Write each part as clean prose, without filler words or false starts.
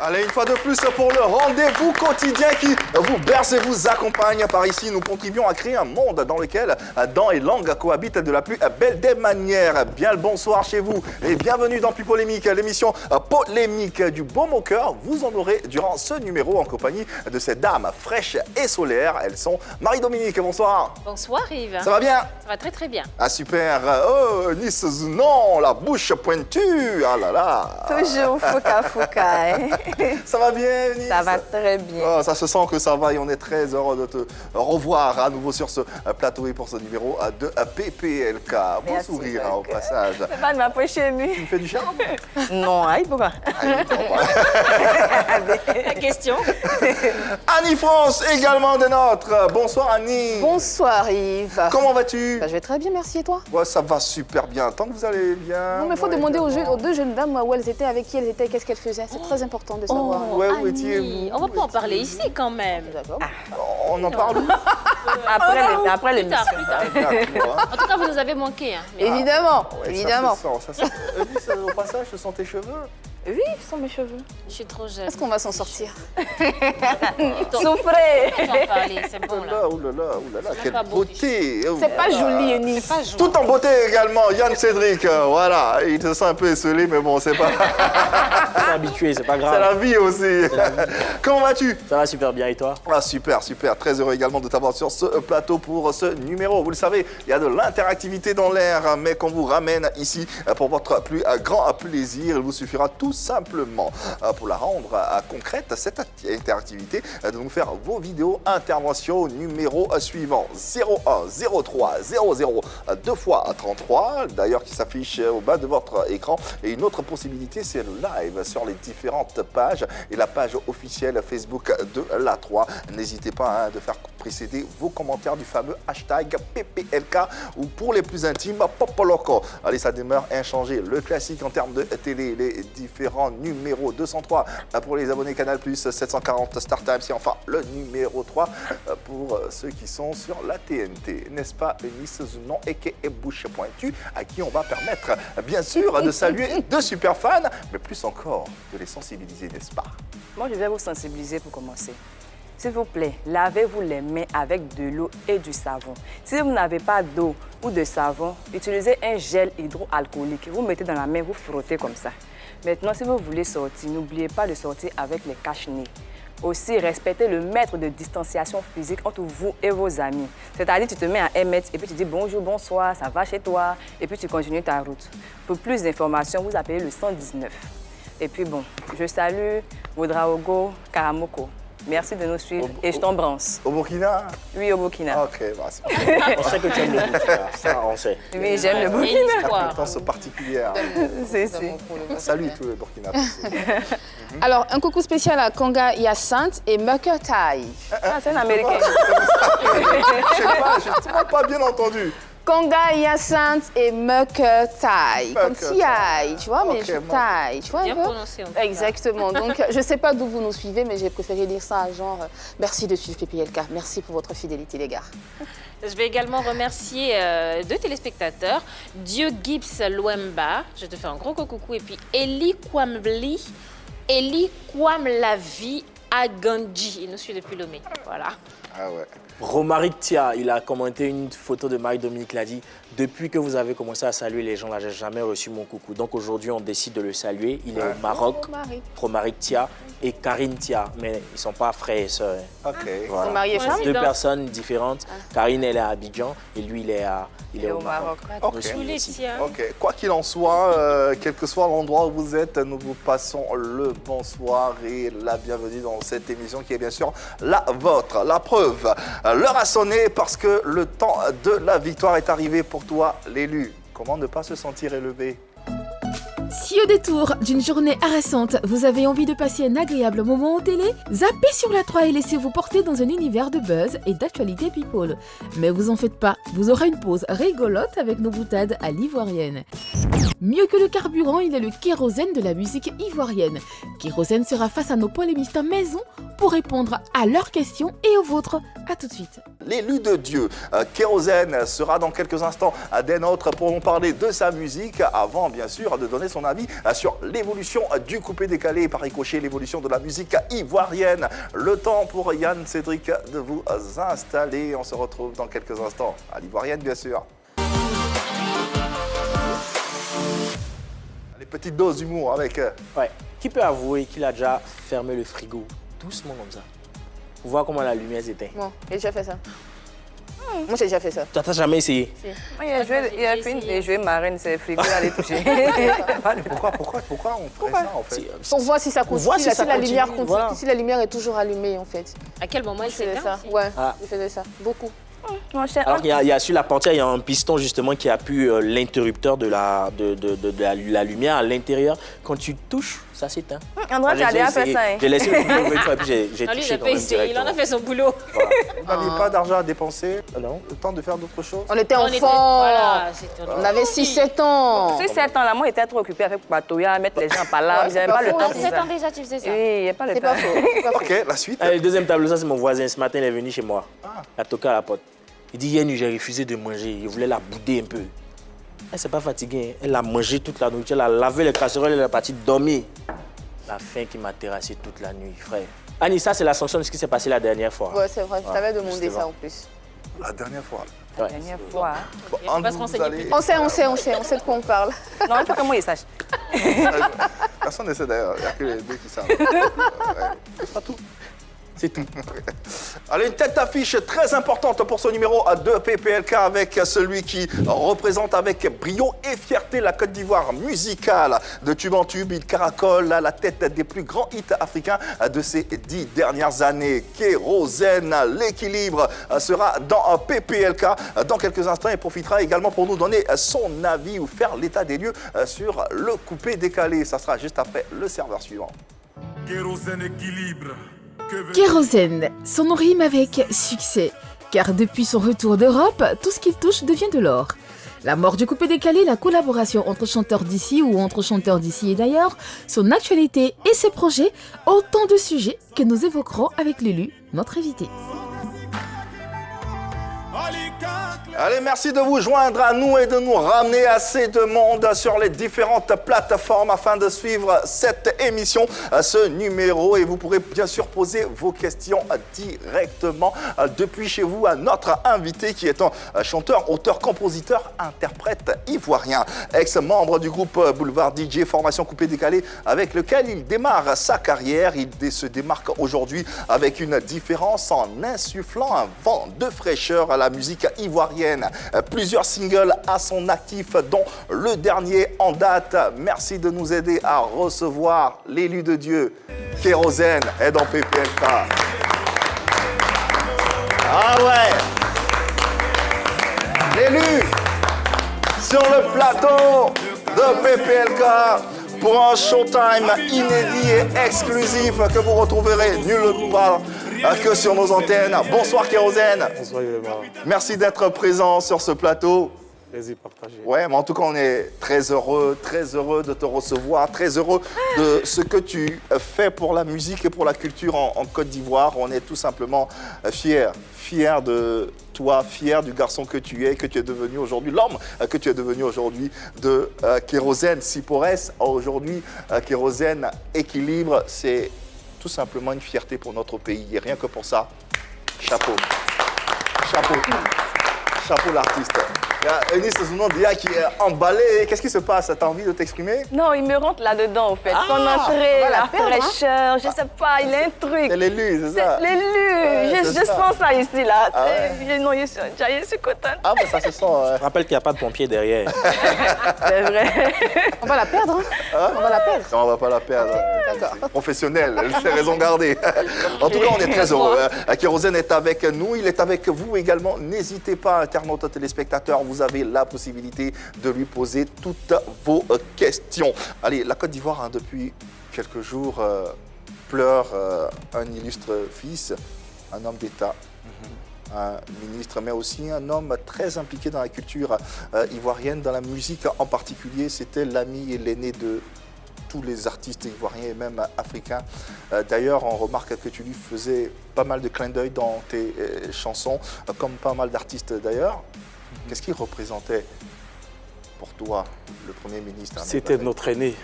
Allez, une fois de plus pour le rendez-vous quotidien qui vous berce et vous accompagne. Par ici, nous contribuons à créer un monde dans lequel dents et langues cohabitent de la plus belle des manières. Bien le bonsoir chez vous et bienvenue dans Plus Polémique, l'émission polémique du baume au cœur. Vous en aurez durant ce numéro en compagnie de ces dames fraîches et solaires. Elles sont Marie-Dominique, bonsoir. Bonsoir Yves. Ça va bien? Ça va très très bien. Ah super. Oh, Nice, non, la bouche pointue. Ah là là. Toujours fouca. Ça va bien, Nice? Ça va très bien. Oh, ça se sent que ça va et on est très heureux de te revoir à nouveau sur ce plateau et pour ce numéro de PPLK. Beau Merci, sourire donc. au passage. C'est pas de m'approcher, lui. Tu me fais du charme? Non, il peut pas. La question. Annie France, également des nôtres. Bonsoir Annie. Bonsoir, Yves. Comment vas-tu? Bah, je vais très bien, merci. Et toi? Ouais, ça va super bien. Tant que vous allez bien. Non, mais il faut moi demander également. aux deux jeunes dames où elles étaient, avec qui elles étaient, qu'est-ce qu'elles faisaient. C'est très important de savoir. Oh, Ouais, où Annie, étiez-vous? on va pas en parler ici quand même. D'accord. On en parle où? Après Plus tard, l'émission. plus tard. D'accord. En tout cas, vous nous avez manqué. Hein. Évidemment, Ouais, évidemment. Ça sent. Nice, au passage, ce sont tes cheveux. Oui, ce sont mes cheveux. Je suis trop jeune. Est-ce qu'on va s'en sortir? Souffrez. On va en parler, c'est bon là. Oh là, C'est quelle pas beau, beauté. Oh C'est pas là là. joli, Eunice. Pas jour. Tout en beauté également, Yann Cédric, voilà, il se sent un peu esselé, mais bon, c'est pas... C'est habitué, c'est pas c'est grave. la vie aussi. Comment vas-tu? Ça va super bien et toi? Ah, super, super, très heureux également de t'avoir sur ce plateau pour ce numéro. Vous le savez, il y a de l'interactivité dans l'air, mais qu'on vous ramène ici pour votre plus grand plaisir, il vous suffira tout simplement, pour la rendre concrète, cette interactivité, de nous faire vos vidéos interventions au numéro suivant 01 03 00 2 fois 33, d'ailleurs qui s'affiche au bas de votre écran. Et une autre possibilité, c'est le live sur les différentes pages et la page officielle Facebook de l'A3. N'hésitez pas de faire précéder vos commentaires du fameux hashtag PPLK ou pour les plus intimes, Popoloco. Allez, ça demeure inchangé. Le classique en termes de télé, les différents numéros 203 pour les abonnés Canal+, 740 Star Times et enfin le numéro 3 pour ceux qui sont sur la TNT. N'est-ce pas, Eunice Zounon et Bouche Pointue, à qui on va permettre, bien sûr, de saluer deux super fans, mais plus encore, de les sensibiliser, n'est-ce pas? Moi, je vais vous sensibiliser pour commencer. S'il vous plaît, lavez-vous les mains avec de l'eau et du savon. Si vous n'avez pas d'eau ou de savon, utilisez un gel hydroalcoolique. Vous mettez dans la main, vous frottez comme ça. Maintenant, si vous voulez sortir, n'oubliez pas de sortir avec les cache-nez. Aussi, respectez le mètre de distanciation physique entre vous et vos amis. C'est-à-dire, tu te mets à 1 mètre et puis tu dis bonjour, bonsoir, ça va chez toi, et puis tu continues ta route. Pour plus d'informations, vous appelez le 119. Et puis bon, je salue Ouedraogo Karamoko. Merci de nous suivre et je t'embrasse. Au Burkina? Oui, au Burkina. Ok, bah, c'est On sait que tu aimes le Burkina, ça on sait. Oui, j'aime le Il y a Burkina. une une histoire. importance particulière. C'est. Salut tous les Burkina. Alors, un coucou spécial à Konga Hyacinthe et Muckertai. Ah, c'est un Américain. Je sais pas, j'ai toujours pas bien entendu. Konga Hyacinthe et Muckertai. Comme Muckertai. Tiaï, tu vois, mais Ok, je taille. Tu vois un Bien peu? prononcé. en tout cas. Exactement. Donc, je ne sais pas d'où vous nous suivez, mais j'ai préféré dire ça à genre merci de suivre PPLK. Merci pour votre fidélité, les gars. Je vais également remercier deux téléspectateurs. Dieu Gibbs Luemba, je te fais un gros coucou. Et puis Eli Kwamlavi Aganji. Il nous suit depuis Lomé. Voilà. Ah ouais. Romaric Tia, il a commenté une photo de Marie-Dominique, il a dit « Depuis que vous avez commencé à saluer les gens, là, j'ai jamais reçu mon coucou. » Donc aujourd'hui, on décide de le saluer. Il est au Maroc, Romaric Tia et Karine Tia, mais ils ne sont pas frères et sœurs. Ok. Voilà. Vous mariez femme? Deux personnes différentes. Karine, elle est à Abidjan et lui, il est au Maroc. Ok. Tous les tiens. Ok, quoi qu'il en soit, quel que soit l'endroit où vous êtes, nous vous passons le bonsoir et la bienvenue dans cette émission qui est bien sûr la vôtre. La preuve, l'heure a sonné parce que le temps de la victoire est arrivé pour toi, l'élu. Comment ne pas se sentir élevé? Si au détour d'une journée harassante, vous avez envie de passer un agréable moment en télé, zappez sur la 3 et laissez-vous porter dans un univers de buzz et d'actualité people. Mais vous en faites pas, vous aurez une pause rigolote avec nos boutades à l'ivoirienne. Mieux que le carburant, il est le kérosène de la musique ivoirienne. Kérosène sera face à nos polémistes maison pour répondre à leurs questions et aux vôtres. A tout de suite. L'élu de Dieu, Kérosène, sera dans quelques instants des nôtres pour nous parler de sa musique, avant bien sûr de donner son avis sur l'évolution du coupé-décalé et par ricochet l'évolution de la musique ivoirienne. Le temps pour Yann Cédric de vous installer. On se retrouve dans quelques instants à l'ivoirienne, bien sûr. Les petites doses d'humour avec... Ouais. Qui peut avouer qu'il a déjà fermé le frigo doucement comme ça pour voir comment la lumière s'éteint? Bon, j'ai déjà fait ça. Moi, j'ai déjà fait ça. Toi, t'as jamais essayé? Il a joué marraine, c'est frigo, il allait toucher. Pourquoi on ferait ça en fait? On voit si ça continue, voit si ça la lumière continue, continue, voilà. si la lumière est toujours allumée en fait. À quel moment elle Je faisais s'éteint ça. aussi Ouais, Ah. je faisais ça. Beaucoup. Alors qu'il y a sur la portière, il y a un piston justement qui appuie l'interrupteur de la lumière à l'intérieur. Quand tu touches, ça s'éteint. André, tu as déjà fait ça, hein? J'ai laissé le couteau une fois et puis j'ai Non, lui, il touché a quand pas même essayé. Il en a directement. fait son boulot. Vous n'aviez pas d'argent à dépenser? Non. Le temps de faire d'autres choses? On était On était- enfants. voilà, c'était- On avait 6-7 ans. Sur 7 ans, là, moi, j'étais trop occupée avec Batoya, mettre les gens par là. Ouais, J'avais c'est pas pas le faux, temps hein. pour 7 ça. ans déjà, tu faisais ça. Oui, il n'y a pas le C'est temps. pas faux. c'est pas faux. Ok, la suite. Allez, le deuxième tableau, ça c'est mon voisin. Ce matin, il est venu chez moi. Il a toqué à la porte. Il dit, hier nuit, j'ai refusé de manger. Il voulait la bouder un peu. Elle s'est pas fatiguée. Elle a mangé toute la nourriture. Elle a lavé les casseroles. Elle est partie dormir. La faim qui m'a terrassé toute la nuit, frère. Annie, ça c'est la sanction de ce qui s'est passé la dernière fois. Ouais, c'est vrai. Je t'avais demandé justement. ça en plus. La dernière fois. Ouais. La dernière fois. Bon, Il faut pas se renseigner allez- plus. On sait de quoi on parle. Non, il faut que moi, il sache. Personne ne sait d'ailleurs, il n'y a que les deux qui savent. Ouais. C'est pas tout. C'est tout. Allez, une tête d'affiche très importante pour ce numéro de PPLK avec celui qui représente avec brio et fierté la Côte d'Ivoire musicale. De tube en tube, il caracole à la tête des plus grands hits africains de ces 10 dernières années. Kérosène, l'équilibre sera dans PPLK dans quelques instants et profitera également pour nous donner son avis ou faire l'état des lieux sur le coupé décalé. Ça sera juste après le serveur suivant. Kérosène équilibre. Kérosène, son nom rime avec succès, car depuis son retour d'Europe, tout ce qu'il touche devient de l'or. La mort du coupé-décalé, la collaboration entre chanteurs d'ici ou entre chanteurs d'ici et d'ailleurs, son actualité et ses projets, autant de sujets que nous évoquerons avec Lulu, notre invité. Allez, merci de vous joindre à nous et de nous ramener assez de monde sur les différentes plateformes afin de suivre cette émission, ce numéro. Et vous pourrez bien sûr poser vos questions directement depuis chez vous à notre invité qui est un chanteur, auteur, compositeur, interprète ivoirien. Ex-membre du groupe Boulevard DJ, formation coupé-décalé avec lequel il démarre sa carrière. Il se démarque aujourd'hui avec une différence en insufflant un vent de fraîcheur à la musique ivoirienne. Plusieurs singles à son actif, dont le dernier en date. Merci de nous aider à recevoir l'élu de Dieu. Kérosène est dans PPLK. Ah ouais! L'élu sur le plateau de PPLK pour un showtime inédit et exclusif que vous retrouverez nulle part que sur nos antennes. Bonsoir Kérosène. Bonsoir Yoléma. Merci d'être présent sur ce plateau. Plaisir partagé. Ouais, mais en tout cas, on est très heureux de te recevoir, très heureux de ce que tu fais pour la musique et pour la culture en Côte d'Ivoire. On est tout simplement fiers de toi, fiers du garçon que tu es devenu aujourd'hui, l'homme que tu es devenu aujourd'hui de Kérosène Sipores. Aujourd'hui, Kérosène Équilibre, c'est tout simplement une fierté pour notre pays. Et rien que pour ça, chapeau. Chapeau. Chapeau l'artiste. Il y a Eunice Zunondia qui est emballée. Qu'est-ce qui se passe? T'as envie de t'exprimer? Non, il me rentre là-dedans, en fait. Son entrée, la fraîcheur, je sais pas, il a un truc. C'est l'élu, c'est ça? C'est l'élu. c'est Je ça. sens ça ici, là. Ah ouais. Non, je suis contente. Ah, mais ça se sent. Je rappelle qu'il n'y a pas de pompier derrière. C'est vrai. On va la perdre, hein? On va la perdre. Non, on va pas la perdre. D'accord. Professionnel, c'est raison gardée. En tout cas, on est très heureux. Kérosène est avec nous, il est avec vous également. N'hésitez pas, internautes téléspectateurs, vous avez la possibilité de lui poser toutes vos questions. Allez, la Côte d'Ivoire, hein, depuis quelques jours, pleure un illustre fils, un homme d'État. Un ministre, mais aussi un homme très impliqué dans la culture ivoirienne, dans la musique en particulier. C'était l'ami et l'aîné de tous les artistes ivoiriens et même africains. D'ailleurs, on remarque que tu lui faisais pas mal de clins d'œil dans tes chansons, comme pas mal d'artistes d'ailleurs. Qu'est-ce qu'il représentait pour toi, le Premier ministre? C'était notre aîné.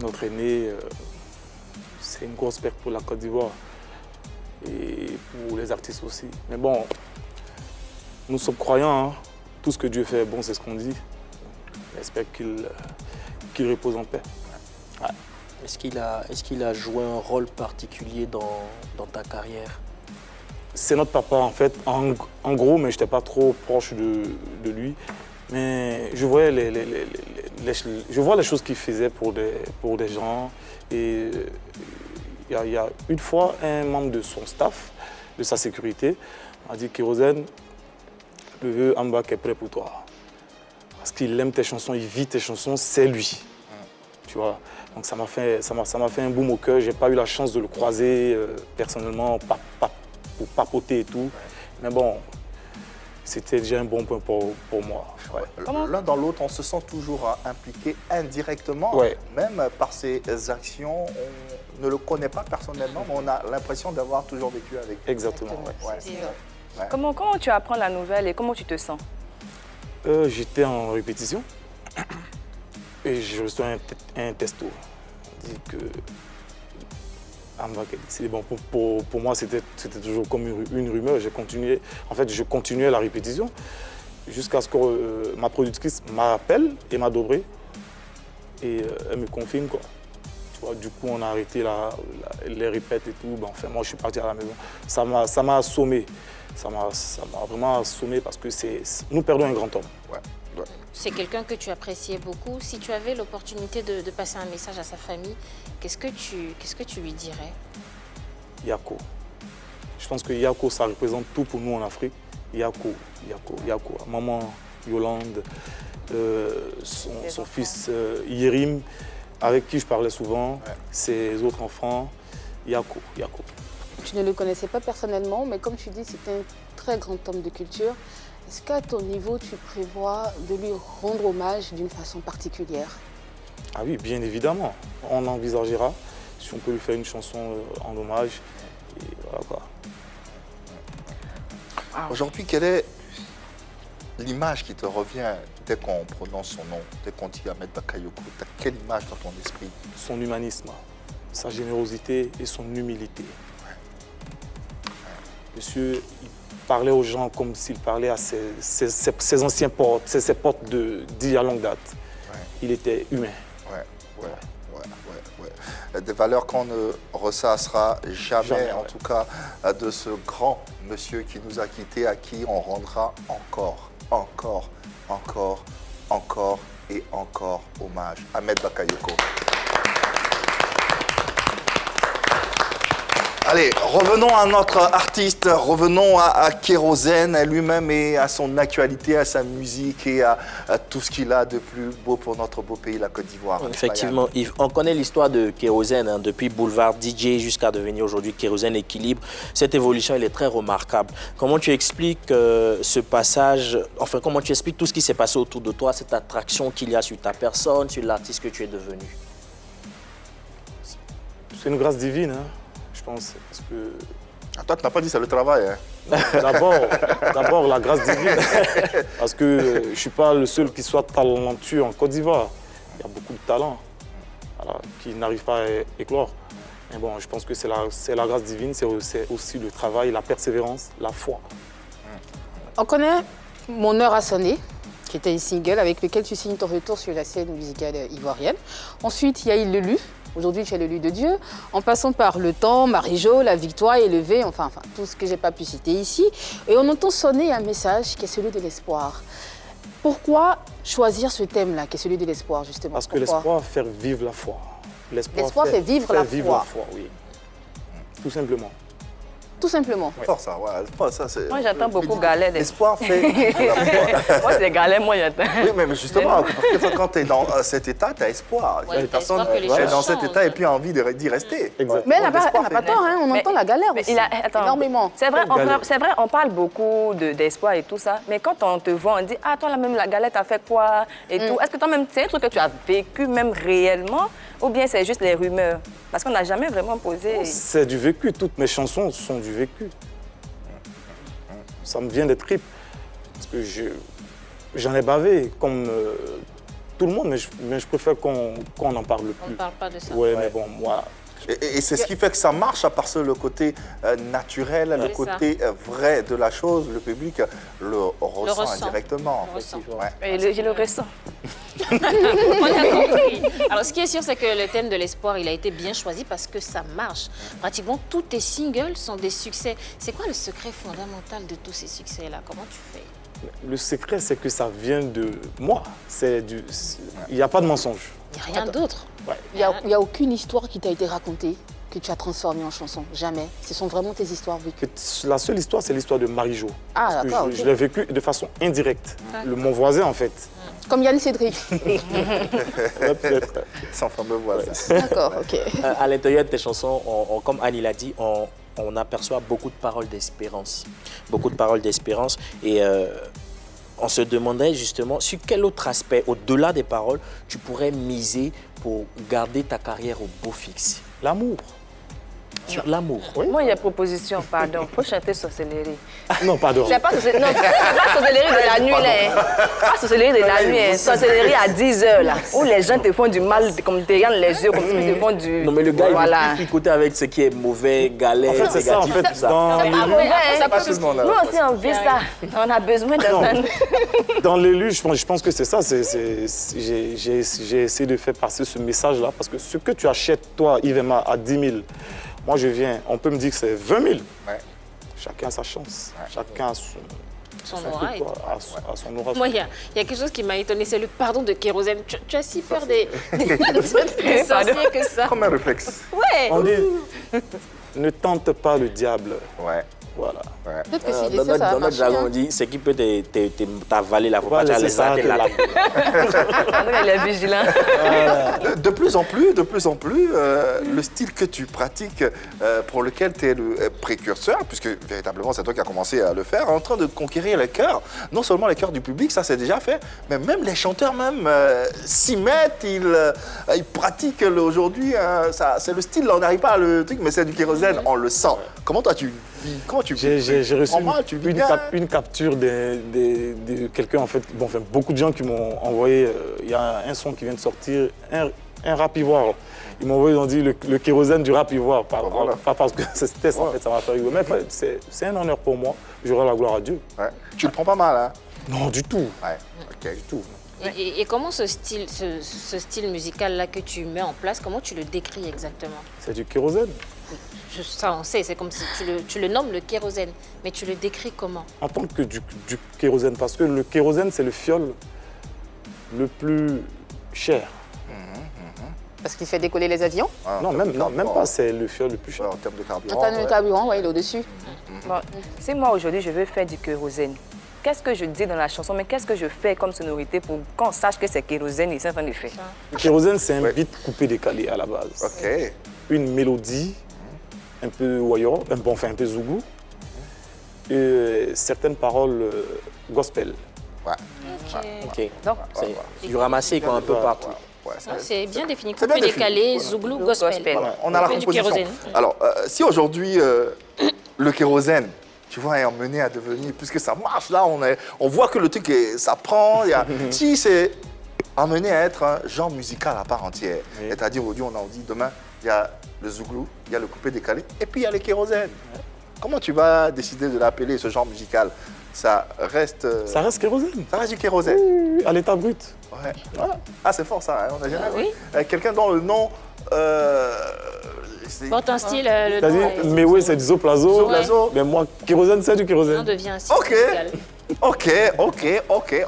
notre aîné, c'est une grosse perte pour la Côte d'Ivoire et pour les artistes aussi. Mais bon, nous sommes croyants, hein. Tout ce que Dieu fait est bon, c'est ce qu'on dit. J'espère qu'il repose en paix. Ouais. Est-ce qu'il a joué un rôle particulier dans ta carrière? C'est notre papa en fait, en gros, mais je n'étais pas trop proche de lui. Mais je voyais je vois les choses qu'il faisait pour des gens. Et il y a une fois, un membre de son staff, de sa sécurité, m'a dit « Kérosène, le vieux Ambak est prêt pour toi. » Parce qu'il aime tes chansons, il vit tes chansons, c'est lui. Tu vois? Donc ça m'a fait un boum au cœur. Je n'ai pas eu la chance de le croiser personnellement, pour papoter et tout. Mais bon, c'était déjà un bon point pour moi. Ouais. L'un dans l'autre, on se sent toujours impliqué indirectement, ouais. Même par ses actions. On ne le connaît pas personnellement, mais on a l'impression d'avoir toujours vécu avec lui. Exactement. Ouais. Ouais. Comment tu apprends la nouvelle et comment tu te sens? J'étais en répétition et je reçois un texto. On dit que c'est bon. Pour moi, c'était toujours comme une rumeur. Je continuais la répétition jusqu'à ce que ma productrice m'appelle et m'a dobré et elle me confirme quoi. Tu vois, du coup, on a arrêté les répètes et tout. Ben, enfin, moi, je suis parti à la maison. Ça m'a assommé. Ça m'a vraiment assommé parce que nous perdons un grand homme. Ouais. C'est quelqu'un que tu appréciais beaucoup. Si tu avais l'opportunité de passer un message à sa famille, qu'est-ce que tu lui dirais? Yako. Je pense que Yako, ça représente tout pour nous en Afrique. Yako. Maman Yolande, son fils Yérim, avec qui je parlais souvent, ses autres enfants. Yako. Tu ne le connaissais pas personnellement, mais comme tu dis, c'était un très grand homme de culture. Est-ce qu'à ton niveau, tu prévois de lui rendre hommage d'une façon particulière? Ah oui, bien évidemment. On envisagera si on peut lui faire une chanson en hommage. Et voilà quoi. Aujourd'hui, quelle est l'image qui te revient dès qu'on prononce son nom, dès qu'on dit Ahmed Bakayoko? Tu as quelle image dans ton esprit? Son humanisme, sa générosité et son humilité. Monsieur, il parlait aux gens comme s'il parlait à ses anciens potes, ses potes d'il y a longue date. Ouais. Il était humain. Ouais. Des valeurs qu'on ne ressassera jamais, en tout cas, de ce grand monsieur qui nous a quittés, à qui on rendra encore et encore hommage. Ahmed Bakayoko. Allez, revenons à notre artiste, revenons à Kérosène lui-même et à son actualité, à sa musique et à tout ce qu'il a de plus beau pour notre beau pays, la Côte d'Ivoire. Effectivement, Yves, on connaît l'histoire de Kérosène, hein, depuis Boulevard DJ jusqu'à devenir aujourd'hui Kérosène Équilibre. Cette évolution, elle est très remarquable. Comment tu expliques ce passage, enfin comment tu expliques tout ce qui s'est passé autour de toi, cette attraction qu'il y a sur ta personne, sur l'artiste que tu es devenu? C'est une grâce divine, hein. Je pense, parce que... Ah, toi, tu n'as pas dit c'est le travail, hein? D'abord, la grâce divine. Parce que je ne suis pas le seul qui soit talentueux en Côte d'Ivoire. Il y a beaucoup de talents qui n'arrivent pas à éclore. Mais bon, je pense que c'est la grâce divine, c'est aussi le travail, la persévérance, la foi. On connaît Mon heure a sonné, qui était un single avec lequel tu signes ton retour sur la scène musicale ivoirienne. Ensuite, il y a eu Le Lu. Aujourd'hui, tu es le Lu de Dieu, en passant par Le Temps, Marie-Jo, La Victoire, Élevé, enfin, tout ce que je n'ai pas pu citer ici. Et on entend sonner un message qui est celui de l'espoir. Pourquoi choisir ce thème-là, qui est celui de l'espoir, justement? Parce que l'espoir fait vivre la foi. L'espoir fait vivre la foi. Oui. Tout simplement. Tout simplement. C'est fort ça, ouais. Ça, moi j'attends beaucoup Galet. L'espoir fait la foi. Moi c'est Galet, moi j'attends. Oui, mais justement, quand tu es dans cet état, tu as espoir. Ouais, Personne est dans cet état et puis a envie d'y rester. Exactement. Mais elle n'a pas tort, hein. On entend la galère aussi. Énormément. C'est vrai, on parle beaucoup d'espoir et tout ça, mais quand on te voit, on dit « Ah, toi, là même, la galette a fait quoi ?» et tout. Est-ce que toi-même, c'est un truc que tu as vécu même réellement ou bien c'est juste les rumeurs? Parce qu'on n'a jamais vraiment posé... C'est du vécu. Toutes mes chansons sont du vécu. Ça me vient des tripes. Parce que j'en ai bavé, comme tout le monde, mais je préfère qu'on n'en parle plus. On ne parle pas de ça. Ouais, mais bon, moi... Et c'est ce qui fait que ça marche, à part le côté naturel, le côté vrai de la chose, le public le ressent indirectement. Le ressent. Ouais. Et je le ressens. On a compris. Alors, ce qui est sûr, c'est que le thème de l'espoir, il a été bien choisi parce que ça marche. Pratiquement tous tes singles sont des succès. C'est quoi le secret fondamental de tous ces succès-là? Comment tu fais? Le secret, c'est que ça vient de moi. Il n'y a pas de mensonge. Il n'y a rien d'autre. Il n'y a aucune histoire qui t'a été racontée que tu as transformée en chanson. Jamais. Ce sont vraiment tes histoires vécues. La seule histoire, c'est l'histoire de Marie-Jo. Ah, Parce que d'accord. je l'ai vécu de façon indirecte. Mon voisin, en fait. Comme Yann Cédric. Ouais, peut-être. Sans fameux voisin. D'accord, ok. À l'intérieur de tes chansons, comme Annie l'a dit, on aperçoit beaucoup de paroles d'espérance. Beaucoup de paroles d'espérance. Et on se demandait justement sur quel autre aspect, au-delà des paroles, tu pourrais miser pour garder ta carrière au beau fixe. L'amour. Sur l'amour. Oui. Moi, il y a proposition, pardon. Faut chanter sorcellerie. Non, pardon. C'est pas sorcellerie, non, c'est pas sorcellerie de la nuit, là. Hein. Pas sorcellerie de la nuit, hein. Sorcellerie à 10 h, là. Où les gens te font du mal, comme te regardent les yeux, comme si ils te font du... Non, mais le gars, voilà. il veut plus fricoter avec ce qui est mauvais, galère, En fait, c'est ça, en négatif, fait, tout ça. dans les Ah, lues, ouais, hein. Pas tout le monde, là. Nous aussi, on vit ça. On a besoin d'entendre. dans les lues, je pense que c'est ça. J'ai essayé de faire passer ce message-là parce que ce que tu achètes, toi, Yves-Emma, à 10 000, moi, je viens, on peut me dire que c'est 20 000. Ouais. Chacun a sa chance. Chacun a Son aura. truc, quoi, a son aura. Moi, il y a quelque chose qui m'a étonné, c'est le pardon de Kérosène. Tu as si peur des sorciers que ça. Comme un réflexe. Ouais. On dit, ne tente pas le diable. Ouais. Voilà. Ouais. Peut-être que s'il Dans essaie, ça va notre marcher. jargon, on Hein. dit, ce qui peut t'avaler la Voilà, voiture, c'est ça, les là. Pardon, il est vigilant. De plus en plus, le style que tu pratiques, pour lequel tu es le précurseur, puisque véritablement c'est toi qui as commencé à le faire, est en train de conquérir les cœurs. Non seulement les cœurs du public, ça c'est déjà fait, mais même les chanteurs même s'y mettent, ils pratiquent aujourd'hui. C'est le style, là, on n'arrive pas à le truc, mais c'est du kérosène, on le sent. Comment toi tu vis? Comment tu vis? J'ai reçu Tu vis bien? une capture de quelqu'un, en fait, beaucoup de gens qui m'ont envoyé, il y a un son qui vient de sortir, un rap ivoire. Ils m'ont envoyé, ils ont dit le kérosène du rap ivoire, pas parce que c'était ça, en fait, ça m'a fait rigoler. Mais en fait, c'est un honneur pour moi, je rends la gloire à Dieu. Ouais. Tu le prends pas mal, hein? Non, du tout. Ouais. Ok. Du tout. Et comment ce style musical-là que tu mets en place, comment tu le décris exactement? C'est du kérosène. Ça, on sait, c'est comme si tu le nommes le kérosène, mais tu le décris comment? En tant que du kérosène, parce que le kérosène, c'est le fiole le plus cher. Parce qu'il fait décoller les avions. Ah, Non, même pas, c'est le fiole le plus cher. Ouais, en termes de En carburant. termes de ouais. carburant, ouais, il est au-dessus. Bon, si moi aujourd'hui je veux faire du kérosène, qu'est-ce que je dis dans la chanson, mais qu'est-ce que je fais comme sonorité pour qu'on sache que c'est kérosène et c'est en train de faire? Le kérosène, c'est un Ouais. beat coupé décalé à la base. Ok. Une mélodie, un peu wayoro, un peu zougou, et certaines paroles gospel. Ouais. Ok. Donc, C'est du ramassé quoi, un peu partout. Ouais, C'est bien défini, C'est bien coupé, défini. décalé, zouglou, gospel. Gospel. On a la fait du composition. kérosène. Alors, si aujourd'hui, le kérosène, tu vois, est emmené à devenir, puisque ça marche là, on voit que le truc, ça prend. Si c'est amené à être un genre musical à part entière, Oui. c'est-à-dire aujourd'hui, on en dit demain, il y a le zouglou, il y a le coupé décalé, et puis il y a le kérosène. Comment tu vas décider de l'appeler ce genre musical? Ça reste. Ça reste kérosène. Ça reste du kérosène. Oui, à l'état brut. Ouais. Ah, c'est fort ça, hein, on n'a jamais Oui. quelqu'un dont le nom. Porte un style, le nom C'est-à-dire, mais oui, c'est du zoplazo. Zoplazo. Mais moi, kérosène, c'est du le kérosène. nom devient un style Ok. musical.